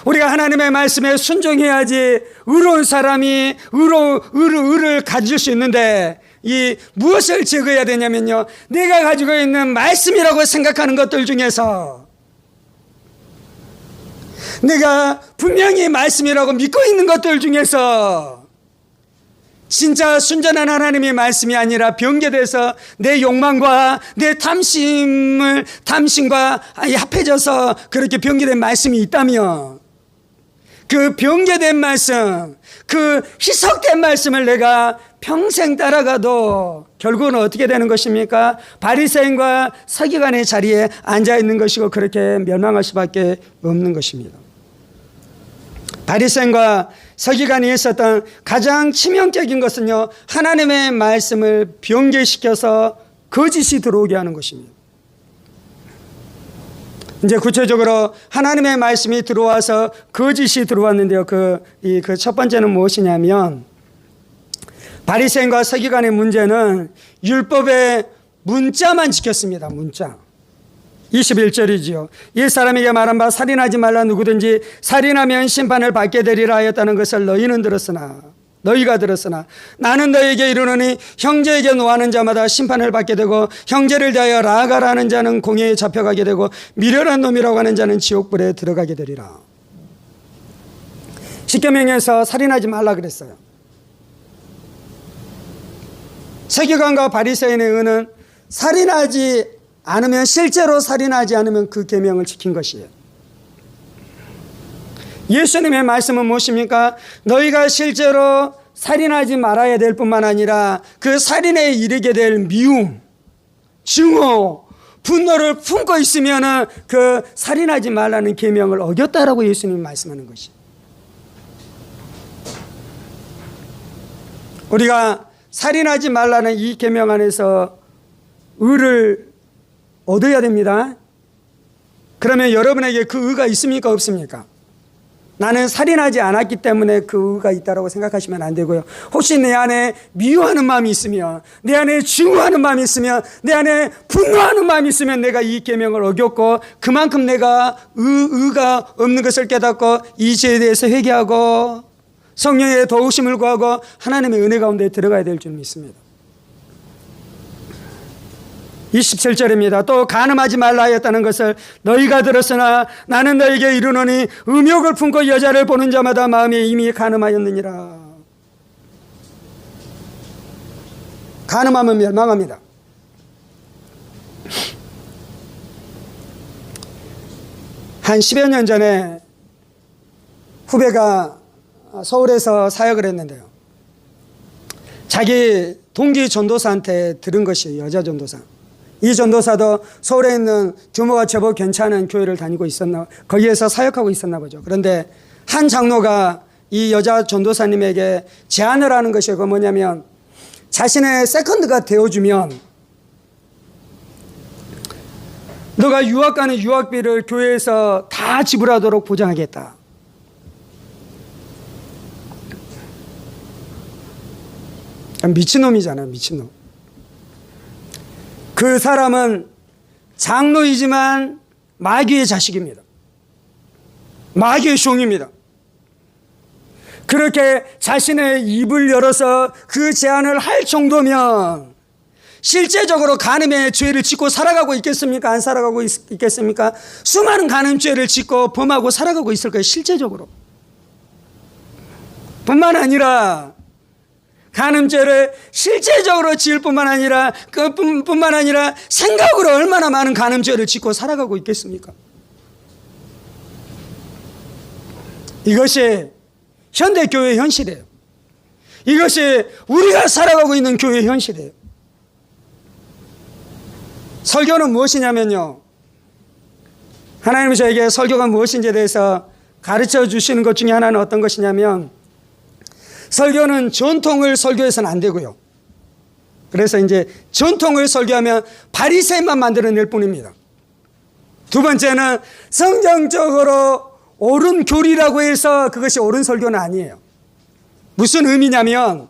우리가 하나님의 말씀에 순종해야지 의로운 사람이 의를 가질 수 있는데, 이 무엇을 제거해야 되냐면요, 내가 가지고 있는 말씀이라고 생각하는 것들 중에서, 내가 분명히 말씀이라고 믿고 있는 것들 중에서 진짜 순전한 하나님의 말씀이 아니라 변개돼서 내 욕망과 내 탐심과 합해져서 그렇게 변개된 말씀이 있다면, 그 변개된 말씀, 그 희석된 말씀을 내가 평생 따라가도 결국은 어떻게 되는 것입니까? 바리새인과 서기관의 자리에 앉아 있는 것이고, 그렇게 멸망할 수밖에 없는 것입니다. 바리새인과 서기관이 있었던 가장 치명적인 것은요, 하나님의 말씀을 변개시켜서 거짓이 들어오게 하는 것입니다. 이제 구체적으로 하나님의 말씀이 들어와서 거짓이 들어왔는데요, 그 첫 번째는 무엇이냐면, 바리새인과 서기관의 문제는 율법의 문자만 지켰습니다. 문자. 21절이지요. 이 사람에게 말한 바 살인하지 말라, 누구든지 살인하면 심판을 받게 되리라 하였다는 것을 너희는 들었으나, 너희가 들었으나 나는 너희에게 이르노니 형제에게 노하는 자마다 심판을 받게 되고 형제를 대하여 라가라는 자는 공회에 잡혀가게 되고 미련한 놈이라고 하는 자는 지옥불에 들어가게 되리라. 십계명에서 살인하지 말라 그랬어요. 세계관과 바리새인의 의는 살인하지 않으면, 실제로 살인하지 않으면 그 계명을 지킨 것이에요. 예수님의 말씀은 무엇입니까? 너희가 실제로 살인하지 말아야 될 뿐만 아니라 그 살인에 이르게 될 미움, 증오, 분노를 품고 있으면 그 살인하지 말라는 계명을 어겼다라고 예수님이 말씀하는 것이에요. 우리가 살인하지 말라는 이 계명 안에서 의를 얻어야 됩니다. 그러면 여러분에게 그 의가 있습니까? 없습니까? 나는 살인하지 않았기 때문에 그 의가 있다고 생각하시면 안 되고요. 혹시 내 안에 미워하는 마음이 있으면, 내 안에 증오하는 마음이 있으면, 내 안에 분노하는 마음이 있으면 내가 이 계명을 어겼고 그만큼 내가 의가 없는 것을 깨닫고 이 죄에 대해서 회개하고 성령의 도우심을 구하고 하나님의 은혜 가운데 들어가야 될 줄 믿습니다. 27절입니다. 또 간음하지 말라 하였다는 것을 너희가 들었으나 나는 너희에게 이르노니 음욕을 품고 여자를 보는 자마다 마음에 이미 간음하였느니라. 간음하면 멸망합니다. 한 10여 년 전에 후배가 서울에서 사역을 했는데요. 자기 동기 전도사한테 들은 것이, 여자 전도사. 이 전도사도 서울에 있는 규모가 제법 괜찮은 교회를 다니고 있었나, 거기에서 사역하고 있었나 보죠. 그런데 한 장로가 이 여자 전도사님에게 제안을 하는 것이 뭐냐면, 자신의 세컨드가 되어주면 너가 유학 가는 유학비를 교회에서 다 지불하도록 보장하겠다. 미친놈이잖아요, 미친놈. 그 사람은 장로이지만 마귀의 자식입니다. 마귀의 종입니다. 그렇게 자신의 입을 열어서 그 제안을 할 정도면 실제적으로 간음의 죄를 짓고 살아가고 있겠습니까? 안 살아가고 있겠습니까? 수많은 간음죄를 짓고 범하고 살아가고 있을 거예요, 실제적으로. 뿐만 아니라 간음죄를 실제적으로 지을 뿐만 아니라 그뿐만 아니라 생각으로 얼마나 많은 간음죄를 짓고 살아가고 있겠습니까? 이것이 현대 교회의 현실이에요. 이것이 우리가 살아가고 있는 교회의 현실이에요. 설교는 무엇이냐면요, 하나님이 저에게 설교가 무엇인지에 대해서 가르쳐 주시는 것 중에 하나는 어떤 것이냐면, 설교는 전통을 설교해서는 안 되고요. 그래서 이제 전통을 설교하면 바리새인만 만들어낼 뿐입니다. 두 번째는 성경적으로 옳은 교리라고 해서 그것이 옳은 설교는 아니에요. 무슨 의미냐면,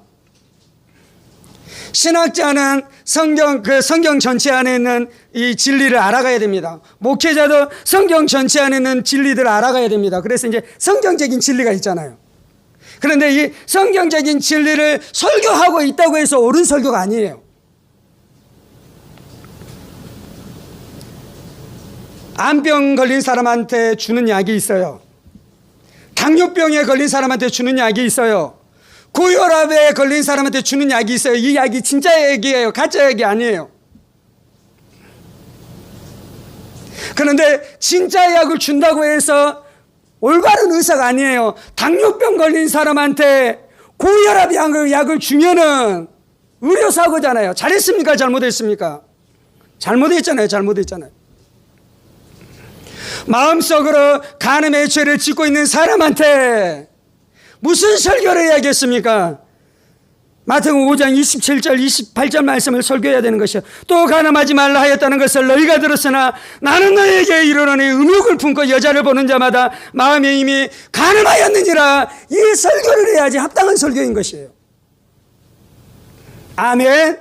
신학자는 성경 전체 안에 있는 이 진리를 알아가야 됩니다. 목회자도 성경 전체 안에 있는 진리들을 알아가야 됩니다. 그래서 이제 성경적인 진리가 있잖아요. 그런데 이 성경적인 진리를 설교하고 있다고 해서 옳은 설교가 아니에요. 암병 걸린 사람한테 주는 약이 있어요. 당뇨병에 걸린 사람한테 주는 약이 있어요. 고혈압에 걸린 사람한테 주는 약이 있어요. 이 약이 진짜 약이에요, 가짜 약이 아니에요. 그런데 진짜 약을 준다고 해서 올바른 의사가 아니에요. 당뇨병 걸린 사람한테 고혈압 약을 주면은 의료사고잖아요. 잘했습니까? 잘못했습니까? 잘못했잖아요. 잘못했잖아요. 마음속으로 간음의 죄를 짓고 있는 사람한테 무슨 설교를 해야겠습니까? 마태복음 5장 27절 28절 말씀을 설교해야 되는 것이요. 또 간음하지 말라 하였다는 것을 너희가 들었으나 나는 너희에게 이르노니 음욕을 품고 여자를 보는 자마다 마음에 이미 간음하였느니라. 이 설교를 해야지 합당한 설교인 것이에요. 아멘.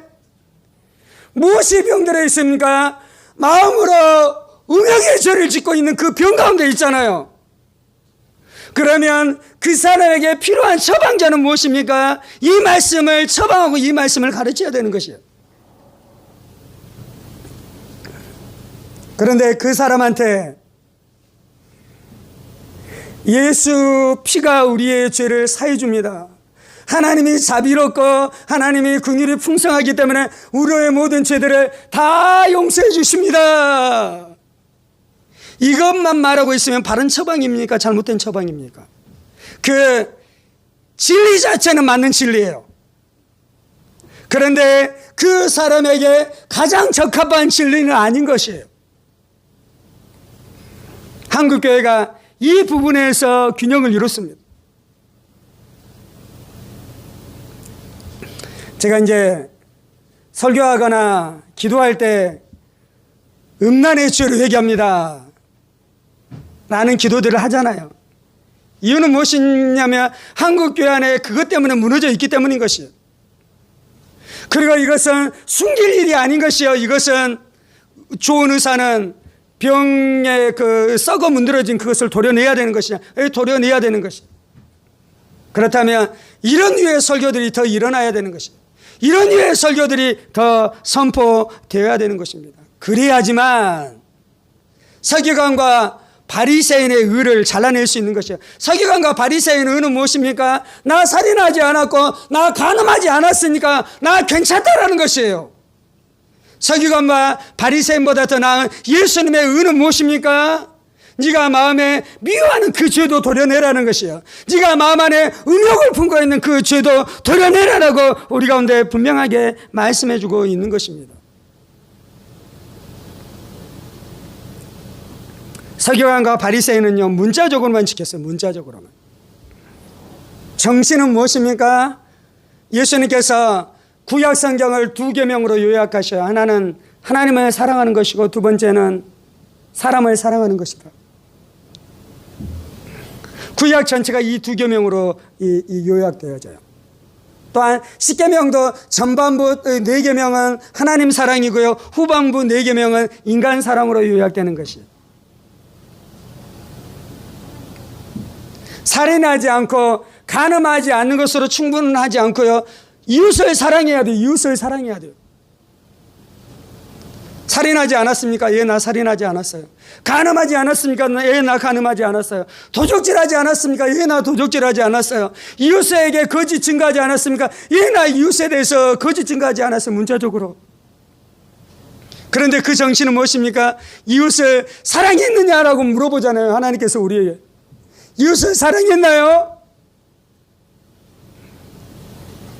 무엇이 병들어 있습니까? 마음으로 음욕의 죄를 짓고 있는 그 병 가운데 있잖아요. 그러면 그 사람에게 필요한 처방전은 무엇입니까? 이 말씀을 처방하고 이 말씀을 가르쳐야 되는 것이에요. 그런데 그 사람한테 예수 피가 우리의 죄를 사해 줍니다. 하나님이 자비롭고 하나님이 긍휼이 풍성하기 때문에 우리의 모든 죄들을 다 용서해 주십니다. 이것만 말하고 있으면 바른 처방입니까? 잘못된 처방입니까? 그 진리 자체는 맞는 진리예요. 그런데 그 사람에게 가장 적합한 진리는 아닌 것이에요. 한국교회가 이 부분에서 균형을 이뤘습니다. 제가 이제 설교하거나 기도할 때 음란의 죄를 회개합니다 라는 기도들을 하잖아요. 이유는 무엇이냐면 한국교회 안에 그것 때문에 무너져 있기 때문인 것이에요. 그리고 이것은 숨길 일이 아닌 것이요. 이것은 좋은 의사는 병에 그 썩어 문드러진 그것을 도려내야 되는 것이냐. 도려내야 되는 것이에요. 그렇다면 이런 류의 설교들이 더 일어나야 되는 것이에요. 이런 류의 설교들이 더 선포되어야 되는 것입니다. 그래야지만 서기관과 바리새인의 의를 잘라낼 수 있는 것이에요. 서기관과 바리새인의 의는 무엇입니까? 나 살인하지 않았고 나 간음하지 않았으니까 나 괜찮다라는 것이에요. 서기관과 바리새인보다 더 나은 예수님의 의는 무엇입니까? 네가 마음에 미워하는 그 죄도 도려내라는 것이에요. 네가 마음 안에 음욕을 품고 있는 그 죄도 도려내라라고 우리 가운데 분명하게 말씀해 주고 있는 것입니다. 서기관과 바리새인은요, 문자적으로만 지켰어요. 문자적으로만. 정신은 무엇입니까? 예수님께서 구약 성경을 두 계명으로 요약하셔요. 하나는 하나님을 사랑하는 것이고 두 번째는 사람을 사랑하는 것이다. 구약 전체가 이 두 계명으로 요약되어져요. 또한 십계명도 전반부 네 계명은 하나님 사랑이고요, 후반부 네 계명은 인간 사랑으로 요약되는 것이에요. 살인하지 않고 간음하지 않는 것으로 충분하지 않고요, 이웃을 사랑해야 돼요. 이웃을 사랑해야 돼요. 살인하지 않았습니까? 예, 나 살인하지 않았어요. 간음하지 않았습니까? 예, 나 간음하지 않았어요. 도적질하지 않았습니까? 예, 나 도적질하지 않았어요. 이웃에게 거짓 증거하지 않았습니까? 예, 나 이웃에 대해서 거짓 증거하지 않았어요. 문자적으로. 그런데 그 정신은 무엇입니까? 이웃을 사랑했느냐라고 물어보잖아요. 하나님께서 우리에게. 이웃을 사랑했나요?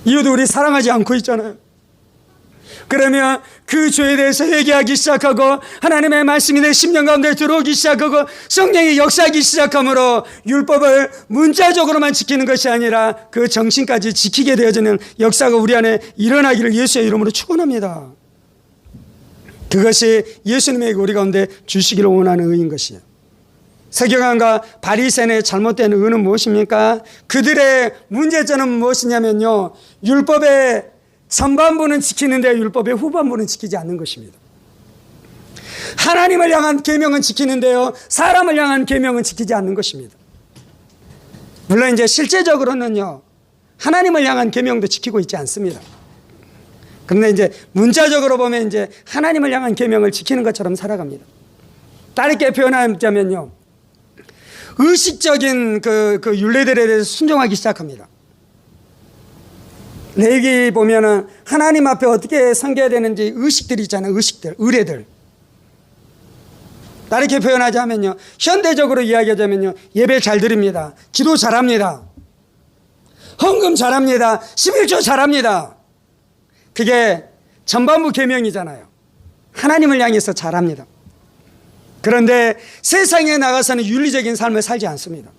이웃도 우리 사랑하지 않고 있잖아요. 그러면 그 죄에 대해서 회개하기 시작하고 하나님의 말씀이 내 심령 가운데 들어오기 시작하고 성령이 역사하기 시작하므로 율법을 문자적으로만 지키는 것이 아니라 그 정신까지 지키게 되어지는 역사가 우리 안에 일어나기를 예수의 이름으로 축원합니다. 그것이 예수님에게 우리 가운데 주시기를 원하는 의인 것이에요. 서기관과 바리새인의 잘못된 의는 무엇입니까? 그들의 문제점은 무엇이냐면요, 율법의 전반부는 지키는데 율법의 후반부는 지키지 않는 것입니다. 하나님을 향한 계명은 지키는데요, 사람을 향한 계명은 지키지 않는 것입니다. 물론 이제 실제적으로는요, 하나님을 향한 계명도 지키고 있지 않습니다. 그런데 이제 문자적으로 보면 이제 하나님을 향한 계명을 지키는 것처럼 살아갑니다. 다르게 표현하자면요, 의식적인 그 율례들에 대해서 순종하기 시작합니다. 레위기 보면은 하나님 앞에 어떻게 섬겨야 되는지 의식들이 있잖아요. 의식들, 의례들. 다르게 표현하자면요, 현대적으로 이야기하자면요, 예배 잘 드립니다. 기도 잘합니다. 헌금 잘합니다. 11조 잘합니다. 그게 전반부 계명이잖아요. 하나님을 향해서 잘합니다. 그런데 세상에 나가서는 윤리적인 삶을 살지 않습니다.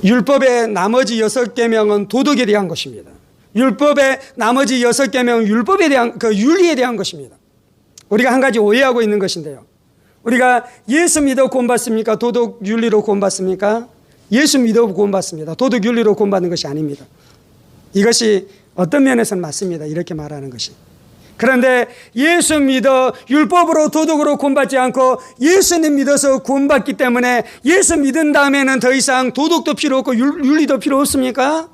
율법의 나머지 6계명은 도덕에 대한 것입니다. 율법의 나머지 6계명은 율법에 대한, 그 윤리에 대한 것입니다. 우리가 한 가지 오해하고 있는 것인데요, 우리가 예수 믿어 구원받습니까? 도덕 윤리로 구원받습니까? 예수 믿어 구원받습니다. 도덕 윤리로 구원받는 것이 아닙니다. 이것이 어떤 면에서는 맞습니다. 이렇게 말하는 것이. 그런데 예수 믿어 율법으로 도덕으로 구원받지 않고 예수님 믿어서 구원받기 때문에 예수 믿은 다음에는 더 이상 도덕도 필요 없고 윤리도 필요 없습니까?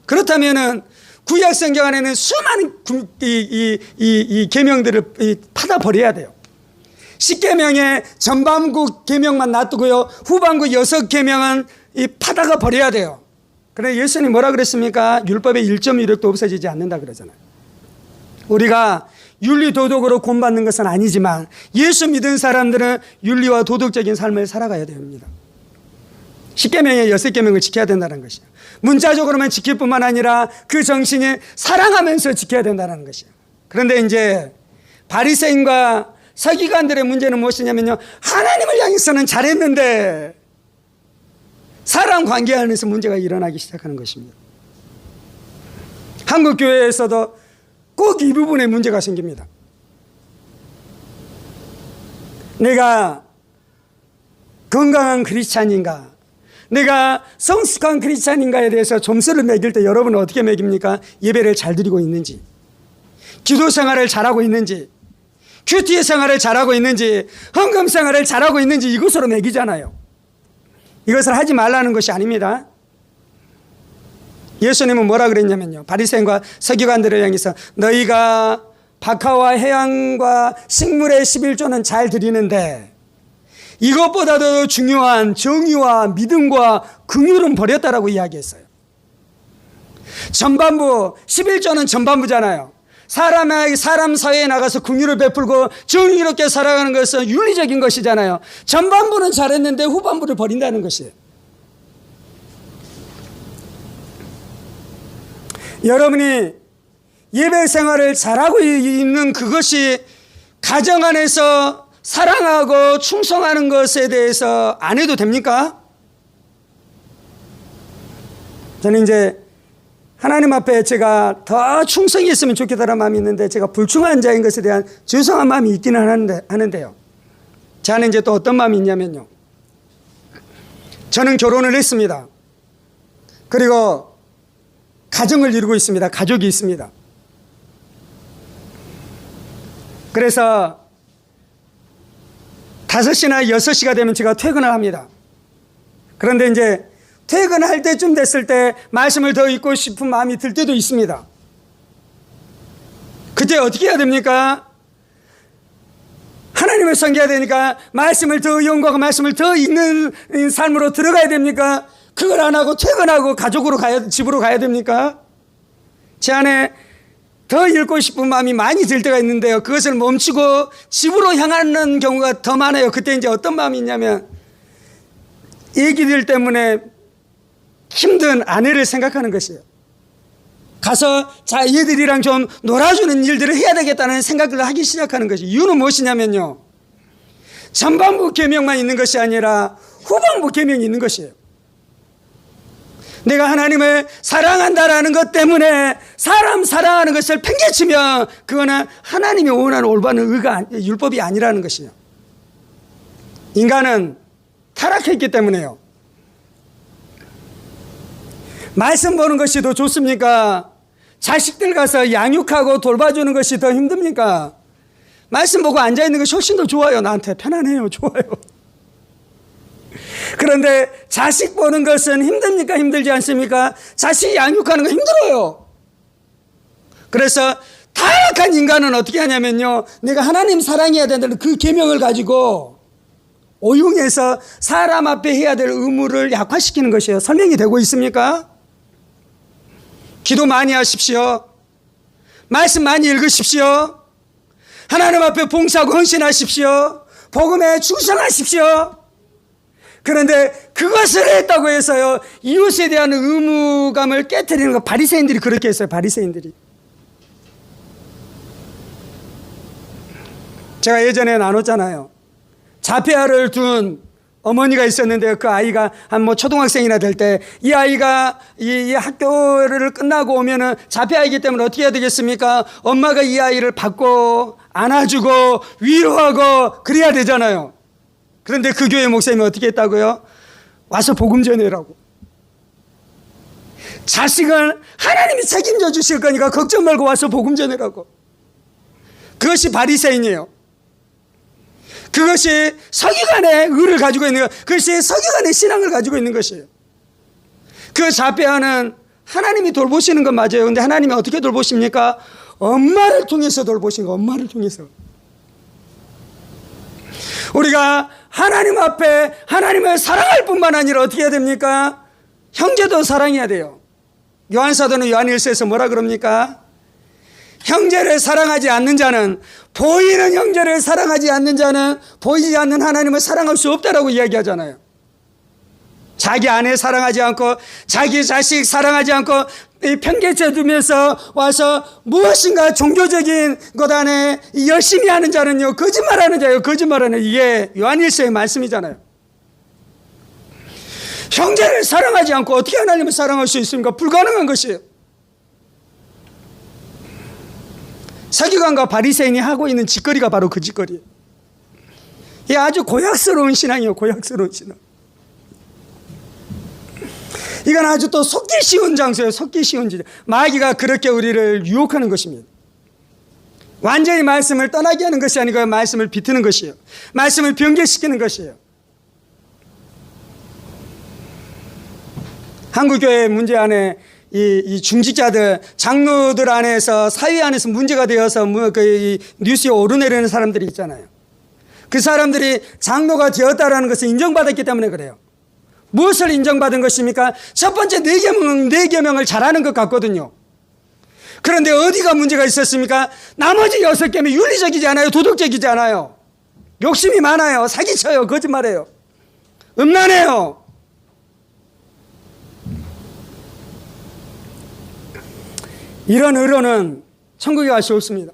그렇다면은 구약 성경 안에는 수많은 이 계명들을 파다 버려야 돼요. 10계명의 전반부 계명만 놔두고요, 후반부 6계명은 파다가 버려야 돼요. 그런데 예수님 뭐라 그랬습니까? 율법의 1.1획도 없어지지 않는다 그러잖아요. 우리가 윤리 도덕으로 구원받는 것은 아니지만 예수 믿은 사람들은 윤리와 도덕적인 삶을 살아가야 됩니다. 10계명의 6계명을 지켜야 된다는 것이에요. 문자적으로만 지킬 뿐만 아니라 그 정신이 사랑하면서 지켜야 된다는 것이에요. 그런데 이제 바리새인과 서기관들의 문제는 무엇이냐면요, 하나님을 향해서는 잘했는데 사람 관계 안에서 문제가 일어나기 시작하는 것입니다. 한국 교회에서도 꼭 이 부분에 문제가 생깁니다. 내가 건강한 크리스찬인가, 내가 성숙한 크리스찬인가에 대해서 점수를 매길 때 여러분은 어떻게 매깁니까? 예배를 잘 드리고 있는지, 기도 생활을 잘하고 있는지, 큐티 생활을 잘하고 있는지, 헌금 생활을 잘하고 있는지 이것으로 매기잖아요. 이것을 하지 말라는 것이 아닙니다. 예수님은 뭐라 그랬냐면요, 바리새인과 서기관들을 향해서 너희가 박하와 해양과 식물의 11조는 잘 드리는데 이것보다도 중요한 정의와 믿음과 긍휼은 버렸다라고 이야기했어요. 전반부, 11조는 전반부잖아요. 사람 사회에 나가서 긍휼을 베풀고 정의롭게 살아가는 것은 윤리적인 것이잖아요. 전반부는 잘했는데 후반부를 버린다는 것이에요. 여러분이 예배 생활을 잘하고 있는 그것이 가정 안에서 사랑하고 충성하는 것에 대해서 안 해도 됩니까? 저는 이제 하나님 앞에 제가 더 충성이 있으면 좋겠다는 마음이 있는데 제가 불충한 자인 것에 대한 죄송한 마음이 있기는 하는데요. 저는 이제 또 어떤 마음이 있냐면요, 저는 결혼을 했습니다. 그리고 가정을 이루고 있습니다. 가족이 있습니다. 그래서 5시나 6시가 되면 제가 퇴근을 합니다. 그런데 이제 퇴근할 때쯤 됐을 때 말씀을 더 읽고 싶은 마음이 들 때도 있습니다. 그때 어떻게 해야 됩니까? 하나님을 섬겨야 되니까 말씀을 더 연구하고 말씀을 더 읽는 삶으로 들어가야 됩니까? 그걸 안 하고 퇴근하고 집으로 가야 됩니까? 제 안에 더 읽고 싶은 마음이 많이 들 때가 있는데요, 그것을 멈추고 집으로 향하는 경우가 더 많아요. 그때 이제 어떤 마음이 있냐면 애기들 때문에 힘든 아내를 생각하는 것이에요. 가서 자 얘들이랑 좀 놀아주는 일들을 해야 되겠다는 생각을 하기 시작하는 것이, 이유는 무엇이냐면요, 전반부 계명만 있는 것이 아니라 후반부 계명이 있는 것이에요. 내가 하나님을 사랑한다라는 것 때문에 사람 사랑하는 것을 팽개치면 그거는 하나님이 원하는 올바른 율법이 아니라는 것이에요. 인간은 타락했기 때문에요. 말씀 보는 것이 더 좋습니까? 자식들 가서 양육하고 돌봐주는 것이 더 힘듭니까? 말씀 보고 앉아있는 것이 훨씬 더 좋아요. 나한테 편안해요. 좋아요. 그런데 자식 보는 것은 힘듭니까? 힘들지 않습니까? 자식 양육하는 거 힘들어요. 그래서 타락한 인간은 어떻게 하냐면요, 내가 하나님 사랑해야 된다는 그 계명을 가지고 오용해서 사람 앞에 해야 될 의무를 약화시키는 것이에요. 설명이 되고 있습니까? 기도 많이 하십시오. 말씀 많이 읽으십시오. 하나님 앞에 봉사하고 헌신하십시오. 복음에 충성하십시오. 그런데 그것을 했다고 해서요, 이웃에 대한 의무감을 깨트리는 거, 바리새인들이 그렇게 했어요. 바리새인들이. 제가 예전에 나눴잖아요. 자폐아를 둔 어머니가 있었는데 그 아이가 한 초등학생이나 될 때 이 아이가 이 학교를 끝나고 오면은 자폐아이기 때문에 어떻게 해야 되겠습니까? 엄마가 이 아이를 받고 안아주고 위로하고 그래야 되잖아요. 그런데 그 교회 목사님이 어떻게 했다고요? 와서 복음 전해라고. 자식을 하나님이 책임져 주실 거니까 걱정 말고 와서 복음 전해라고. 그것이 바리새인이에요. 그것이 서기관의 의를 가지고 있는 것, 그것이 서기관의 신앙을 가지고 있는 것이에요. 그 자폐아는 하나님이 돌보시는 건 맞아요. 근데 하나님이 어떻게 돌보십니까? 엄마를 통해서 돌보신 거, 엄마를 통해서. 우리가 하나님 앞에 하나님을 사랑할 뿐만 아니라 어떻게 해야 됩니까? 형제도 사랑해야 돼요. 요한사도는 요한일서에서 뭐라 그럽니까? 형제를 사랑하지 않는 자는, 보이는 형제를 사랑하지 않는 자는 보이지 않는 하나님을 사랑할 수 없다라고 이야기하잖아요. 자기 아내 사랑하지 않고 자기 자식 사랑하지 않고 편견체 두면서 와서 무엇인가 종교적인 것 안에 열심히 하는 자는요, 거짓말하는 자예요. 거짓말하는, 이게 요한일서의 말씀이잖아요. 형제를 사랑하지 않고 어떻게 하나님을 사랑할 수 있습니까? 불가능한 것이에요. 서기관과 바리새인이 하고 있는 짓거리가 바로 그 짓거리예요. 이게 아주 고약스러운 신앙이에요. 고약스러운 신앙. 이건 아주 또 속기 쉬운 장소예요. 속기 쉬운 지점. 마귀가 그렇게 우리를 유혹하는 것입니다. 완전히 말씀을 떠나게 하는 것이 아니고 말씀을 비트는 것이에요. 말씀을 변개시키는 것이에요. 한국교회 문제 안에 이 중직자들, 장로들 안에서, 사회 안에서 문제가 되어서 뉴스에 오르내리는 사람들이 있잖아요. 그 사람들이 장로가 되었다라는 것을 인정받았기 때문에 그래요. 무엇을 인정받은 것입니까? 첫 번째 네 계명을 잘하는 것 같거든요. 그런데 어디가 문제가 있었습니까? 나머지 6개는 윤리적이지 않아요. 도덕적이지 않아요. 욕심이 많아요. 사기쳐요. 거짓말해요. 음란해요. 이런 의로는 천국에 갈 수 없습니다.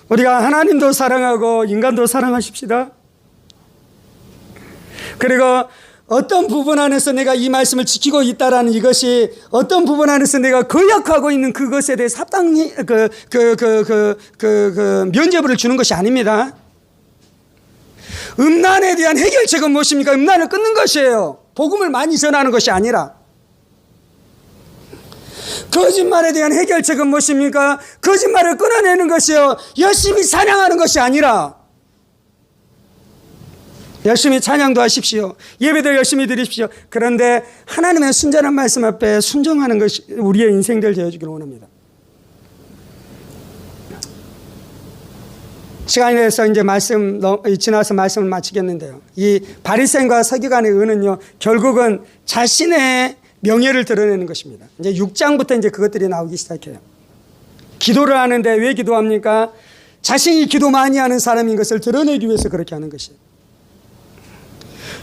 우리가 하나님도 사랑하고 인간도 사랑하십시다. 그리고 어떤 부분 안에서 내가 이 말씀을 지키고 있다라는 이것이 어떤 부분 안에서 내가 거역하고 있는 그것에 대해 합당히 면죄부를 주는 것이 아닙니다. 음란에 대한 해결책은 무엇입니까? 음란을 끊는 것이에요. 복음을 많이 전하는 것이 아니라. 거짓말에 대한 해결책은 무엇입니까? 거짓말을 끊어내는 것이요. 열심히 찬양하는 것이 아니라 열심히 찬양도 하십시오. 예배도 열심히 드리십시오. 그런데 하나님의 순전한 말씀 앞에 순종하는 것이 우리의 인생들 되어주기를 원합니다. 시간이 돼서 이제 지나서 말씀을 마치겠는데요. 이 바리새인과 서기관의 의는요, 결국은 자신의 명예를 드러내는 것입니다. 이제 6장부터 이제 그것들이 나오기 시작해요. 기도를 하는데 왜 기도합니까? 자신이 기도 많이 하는 사람인 것을 드러내기 위해서 그렇게 하는 것이에요.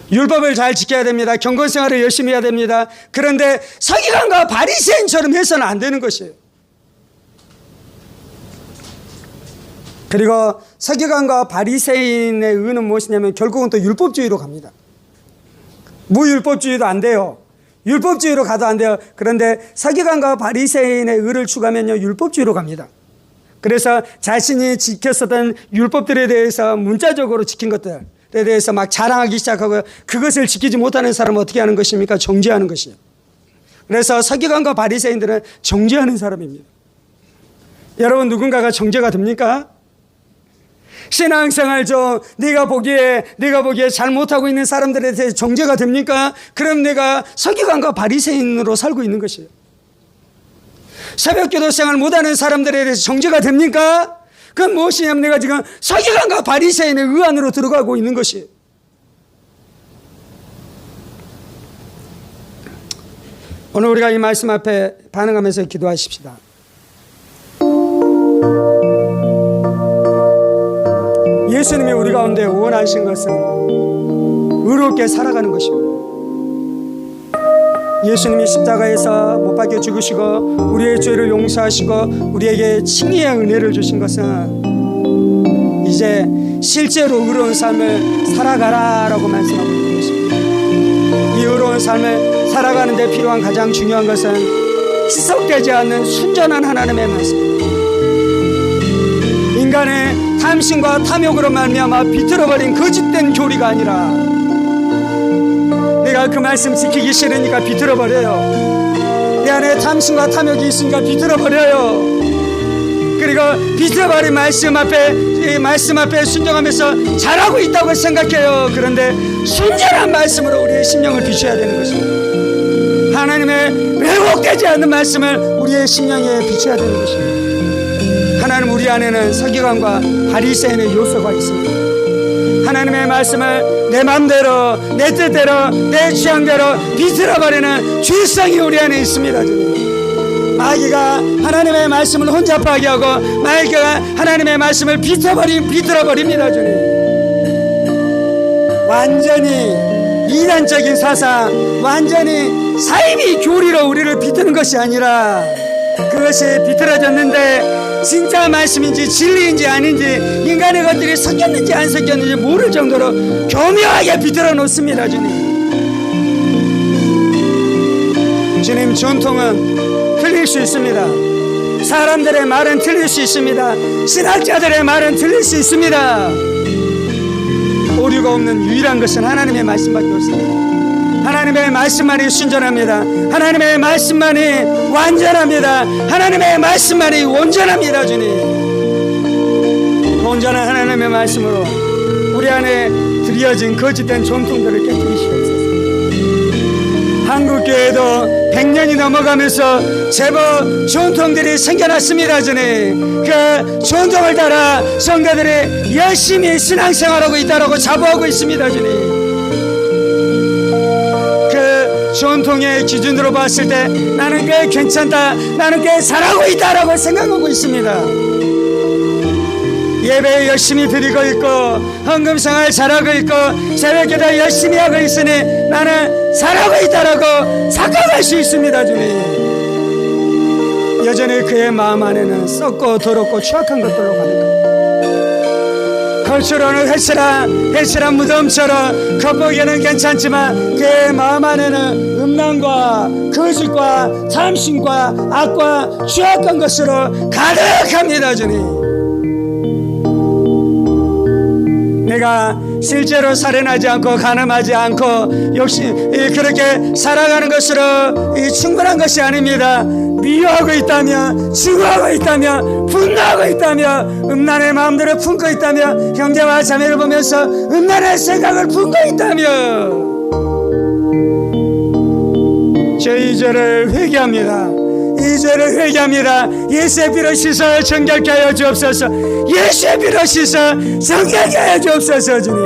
율법을 잘 지켜야 됩니다. 경건생활을 열심히 해야 됩니다. 그런데 서기관과 바리새인처럼 해서는 안 되는 것이에요. 그리고 서기관과 바리새인의 의는 무엇이냐면 결국은 또 율법주의로 갑니다. 무율법주의도 안 돼요. 율법주의로 가도 안 돼요. 그런데 서기관과 바리새인의 의를 추구하면요, 율법주의로 갑니다. 그래서 자신이 지켰었던 율법들에 대해서 문자적으로 지킨 것들에 대해서 막 자랑하기 시작하고, 그것을 지키지 못하는 사람은 어떻게 하는 것입니까? 정죄하는 것이에요. 그래서 서기관과 바리새인들은 정죄하는 사람입니다. 여러분, 누군가가 정죄가 됩니까? 신앙생활 중 내가 보기에 잘못하고 있는 사람들에 대해 정죄가 됩니까? 그럼 내가 서기관과 바리새인으로 살고 있는 것이에요. 새벽기도 생활 못하는 사람들에 대해서 정죄가 됩니까? 그건 무엇이냐면 내가 지금 서기관과 바리새인의 의 안으로 들어가고 있는 것이에요. 오늘 우리가 이 말씀 앞에 반응하면서 기도하십시다. 예수님이 우리 가운데 원하신 것은 의롭게 살아가는 것입니다. 예수님이 십자가에서 못 박혀 죽으시고 우리의 죄를 용서하시고 우리에게 칭의의 은혜를 주신 것은 이제 실제로 의로운 삶을 살아가라라고 말씀하고 있는 것입니다. 이 의로운 삶을 살아가는 데 필요한 가장 중요한 것은 희석되지 않는 순전한 하나님의 말씀입니다. 인간의 탐심과 탐욕으로 말미암아 비틀어버린 거짓된 교리가 아니라, 내가 그 말씀 지키기 싫으니까 비틀어버려요. 내 안에 탐심과 탐욕이 있으니까 비틀어버려요. 그리고 비틀어버린 말씀 앞에 순종하면서 잘하고 있다고 생각해요. 그런데 순전한 말씀으로 우리의 심령을 비춰야 되는 것입니다. 하나님의 왜곡되지 않는 말씀을 우리의 심령에 비춰야 되는 것입니다. 하나님, 우리 안에는 서기관과 바리새인의 요소가 있습니다. 하나님의 말씀을 내 마음대로, 내 뜻대로, 내 취향대로 비틀어버리는 죄성이 우리 안에 있습니다. 마귀가 하나님의 말씀을 혼잡하게 하고 마귀가 하나님의 말씀을 비틀어버립니다. 주님, 완전히 이단적인 사상, 완전히 사이비 교리로 우리를 비트는 것이 아니라, 그것이 비틀어졌는데 진짜 말씀인지 진리인지 아닌지, 인간의 것들이 섞였는지 안 섞였는지 모를 정도로 교묘하게 비틀어 놓습니다. 주님, 전통은 틀릴 수 있습니다. 사람들의 말은 틀릴 수 있습니다. 신학자들의 말은 틀릴 수 있습니다. 오류가 없는 유일한 것은 하나님의 말씀밖에 없습니다. 하나님의 말씀만이 순전합니다. 하나님의 말씀만이 완전합니다. 하나님의 말씀만이 온전합니다. 주님, 온전한 하나님의 말씀으로 우리 안에 들여진 거짓된 전통들을 깨뜨리시옵소서. 한국교회도 100년이 넘어가면서 제법 전통들이 생겨났습니다. 주님, 그 전통을 따라 성도들이 열심히 신앙생활하고 있다고 자부하고 있습니다. 주님, 전통의 기준으로 봤을 때 나는 꽤 괜찮다, 나는 꽤 잘하고 있다라고 생각하고 있습니다. 예배 열심히 드리고 있고 헌금생활 잘하고 있고 새벽기도 열심히 하고 있으니 나는 잘하고 있다라고 착각할 수 있습니다. 주님, 여전히 그의 마음 안에는 썩고 더럽고 추악한 것들로 가득합니다. 겉으로는 회칠한 무덤처럼 겉보기에는 괜찮지만 그의 마음 안에는 음란과 거짓과 탐심과 악과 취약한 것으로 가득합니다. 주님, 내가 실제로 살인하지 않고 간음하지 않고 그렇게 살아가는 것으로 충분한 것이 아닙니다. 미워하고 있다며, 증오하고 있다며, 분노하고 있다며, 음란의 마음들을 품고 있다며, 형제와 자매를 보면서 음란의 생각을 품고 있다며, 저 이 죄를 회개합니다. 이 죄를 회개합니다. 예수의 피로 씻어 정결케 하여 주옵소서. 예수의 피로 씻어 정결케 하여 주옵소서. 주님,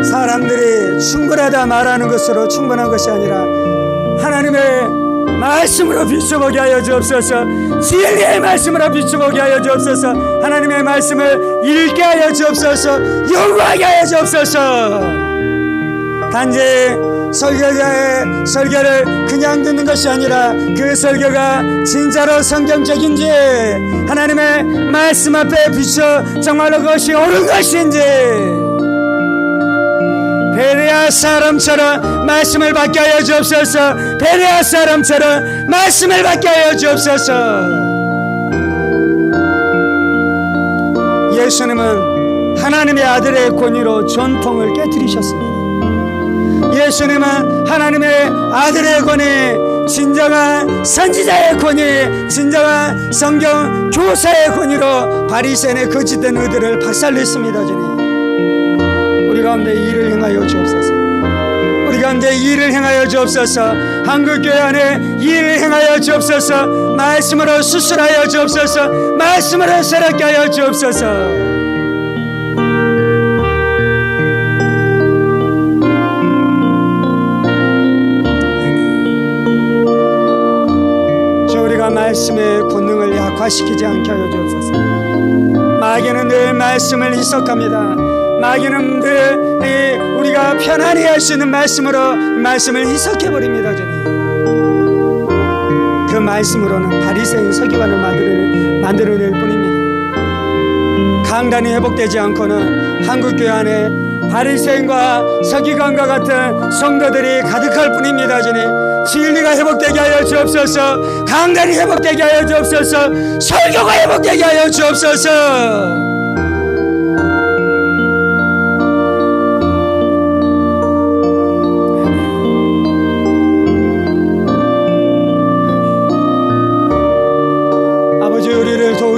사람들이 충분하다 말하는 것으로 충분한 것이 아니라 하나님의 말씀으로 비춰보게 하여 주옵소서. 진리의 말씀으로 비춰보게 하여 주옵소서. 하나님의 말씀을 읽게 하여 주옵소서. 연구하게 하여 주옵소서. 단지 설교자의 설교를 그냥 듣는 것이 아니라 그 설교가 진짜로 성경적인지, 하나님의 말씀 앞에 비춰 정말로 그것이 옳은 것인지, 베레아 사람처럼 말씀을 받게 하여 주옵소서. 베레아 사람처럼 말씀을 받게 하여 주옵소서. 예수님은 하나님의 아들의 권위로 전통을 깨뜨리셨습니다. 예수님은 하나님의 아들의 권위, 진정한 선지자의 권위, 진정한 성경 교사의 권위로 바리새인의 거짓된 의들을 박살냈습니다. 주님, 우리 가운데 일을 행하여 주옵소서. 우리 가운데 일을 행하여 주옵소서. 한국교회 안에 일을 행하여 주옵소서. 말씀으로 수술하여 주옵소서. 말씀으로 새롭게 하여 주옵소서. 우리가 말씀의 권능을 약화시키지 않게 하여 주옵소서. 마귀는 늘 말씀을 희석합니다. 마귀는 늘 우리가 편안히 할 수 있는 말씀으로 말씀을 희석해버립니다. 주님, 그 말씀으로는 바리새인 서기관을 만들어낼 뿐입니다. 강단이 회복되지 않고는 한국교회 안에 바리새인과 서기관과 같은 성도들이 가득할 뿐입니다. 주님, 진리가 회복되게 하여 주옵소서. 강단이 회복되게 하여 주옵소서. 설교가 회복되게 하여 주옵소서.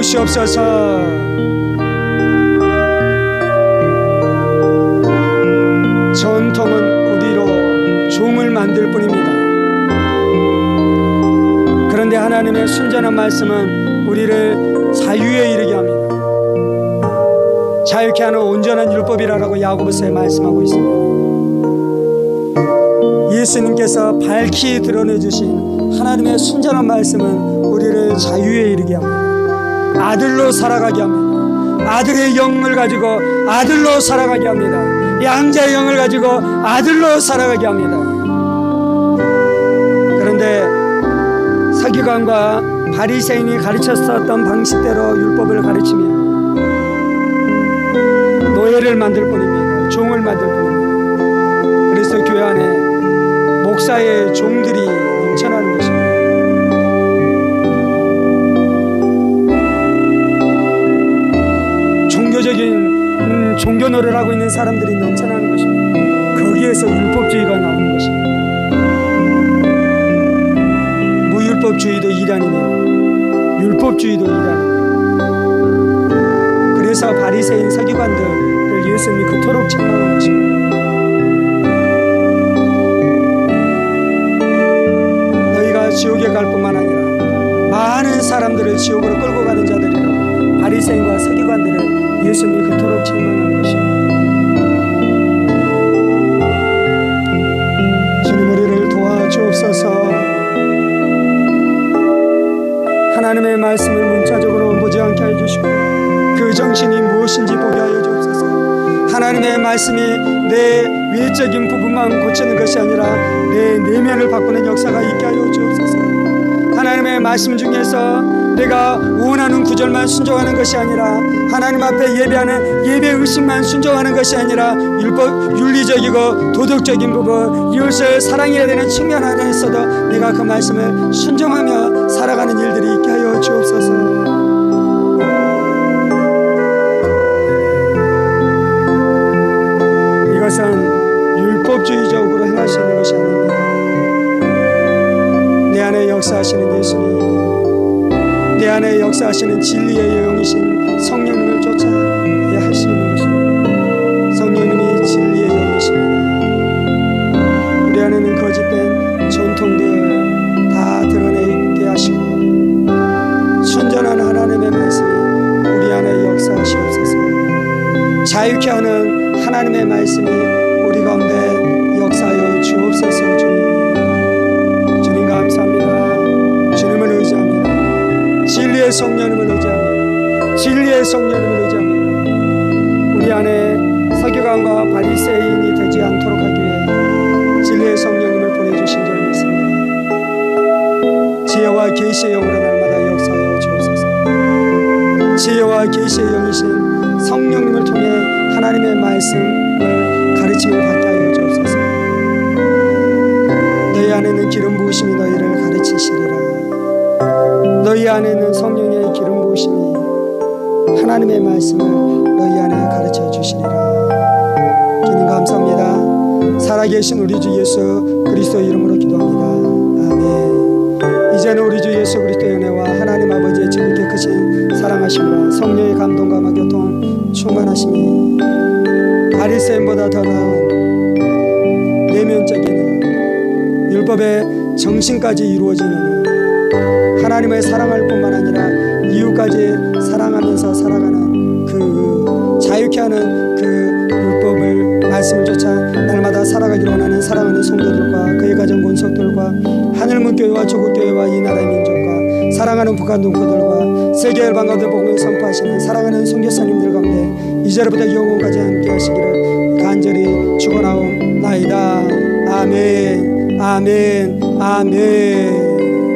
주옵시옵소서. 전통은 우리로 종을 만들 뿐입니다. 그런데 하나님의 순전한 말씀은 우리를 자유에 이르게 합니다. 자유케 하는 온전한 율법이라고 야고보서에 말씀하고 있습니다. 예수님께서 밝히 드러내주신 하나님의 순전한 말씀은 우리를 자유에 이르게 합니다. 아들로 살아가게 합니다. 아들의 영을 가지고 아들로 살아가게 합니다. 양자의 영을 가지고 아들로 살아가게 합니다. 그런데 서기관과 바리새인이 가르쳤었던 방식대로 율법을 가르치면 노예를 만들 뿐입니다. 종을 만들 뿐입니다. 그래서 교회 안에 목사의 종들이 넘쳐나는 것입니다. 종교적인 종교노를 하고 있는 사람들이 넘쳐나는 것입니다. 거기에서 율법주의가 나오는 것입니다. 무율법주의도 이단이며 율법주의도 이단이며, 그래서 바리새인 서기관들을 예수님이 그토록 책망한 것입니다. 너희가 지옥에 갈 뿐만 아니라 많은 사람들을 지옥으로 끌고 가는 자들이라고 바리새인과 서기관들을 예수님이 그토록 책망한 것입니다. 주님, 우리를 도와주옵소서. 하나님의 말씀을 문자적으로 보지 않게 해주시고 그 정신이 무엇인지 보게 하여 주옵소서. 하나님의 말씀이 내 외적인 부분만 고치는 것이 아니라 내 내면을 바꾸는 역사가 있게 하여 주옵소서. 하나님의 말씀 중에서 내가 원하는 구절만 순종하는 것이 아니라 하나님 앞에 예배하는 예배 의식만 순종하는 것이 아니라 윤리적이고 도덕적인 부분, 이웃을 사랑해야 되는 측면 안에서도 내가 그 말씀을 순종하며 살아가는 일들이 있게 하여 주옵소서. 이것은 율법주의적으로 행할 수 있는 것이 아닙니다. 내 안에 역사하시는 예수님, 내 안에 역사하시는 진리의 영이신 성령님을 쫓아야 할 수 있는 것입니다. 성령님이 진리의 영이십니다. 우리 안에는 거짓된 전통들 다 드러내게 하시고 순전한 하나님의 말씀이 우리 안에 역사하시옵소서. 자유케 하는 하나님의 말씀이 우리 가운데 역사하여 주옵소서. 주님 감사합니다. 주님을 의지합니다. 진리의 성령님을 의지합니다. 진리의 성령님을 의지합니다. 우리 안에 서기관과 바리새인이 되지 않도록 하기 위해 진리의 성령님을 보내주신 줄 믿습니다. 지혜와 계시의 영으로 날마다 역사하여 주옵소서. 지혜와 계시의 영이신 성령님을 통해 하나님의 말씀을 가르침을 받게 하여 주옵소서. 너희 안에는 기름 부으심이 너희를 가르치시리라. 너희 안에 있는 성령의 기름 부으심이 하나님의 말씀을 너희 안에 가르쳐 주시리라. 주님 감사합니다. 살아계신 우리 주 예수 그리스도의 이름으로 기도합니다. 아멘. 이제는 우리 주 예수 그리스도의 은혜와 하나님 아버지의 지극히 크신 사랑하심과 성령의 감동과 교통 충만하심이 바리새인보다 더 나은 내면적인 율법의 정신까지 이루어지는 하나님의 사랑할 뿐만 아니라 이웃까지 사랑하면서 살아가는 그 자유케 하는 그 율법을 말씀을 쫓아 날마다 살아가기를 원하는 사랑하는 성도들과 그의 가정 권속들과 하늘문교회와 조국교회와 이 나라의 민족과 사랑하는 북한 동포들과 세계 열방가운데 복음을 선포하시는 사랑하는 선교사님들 가운데 이제로부터 영원까지 함께 하시기를 간절히 축원하옵나이다. 아멘. 아멘. 아멘.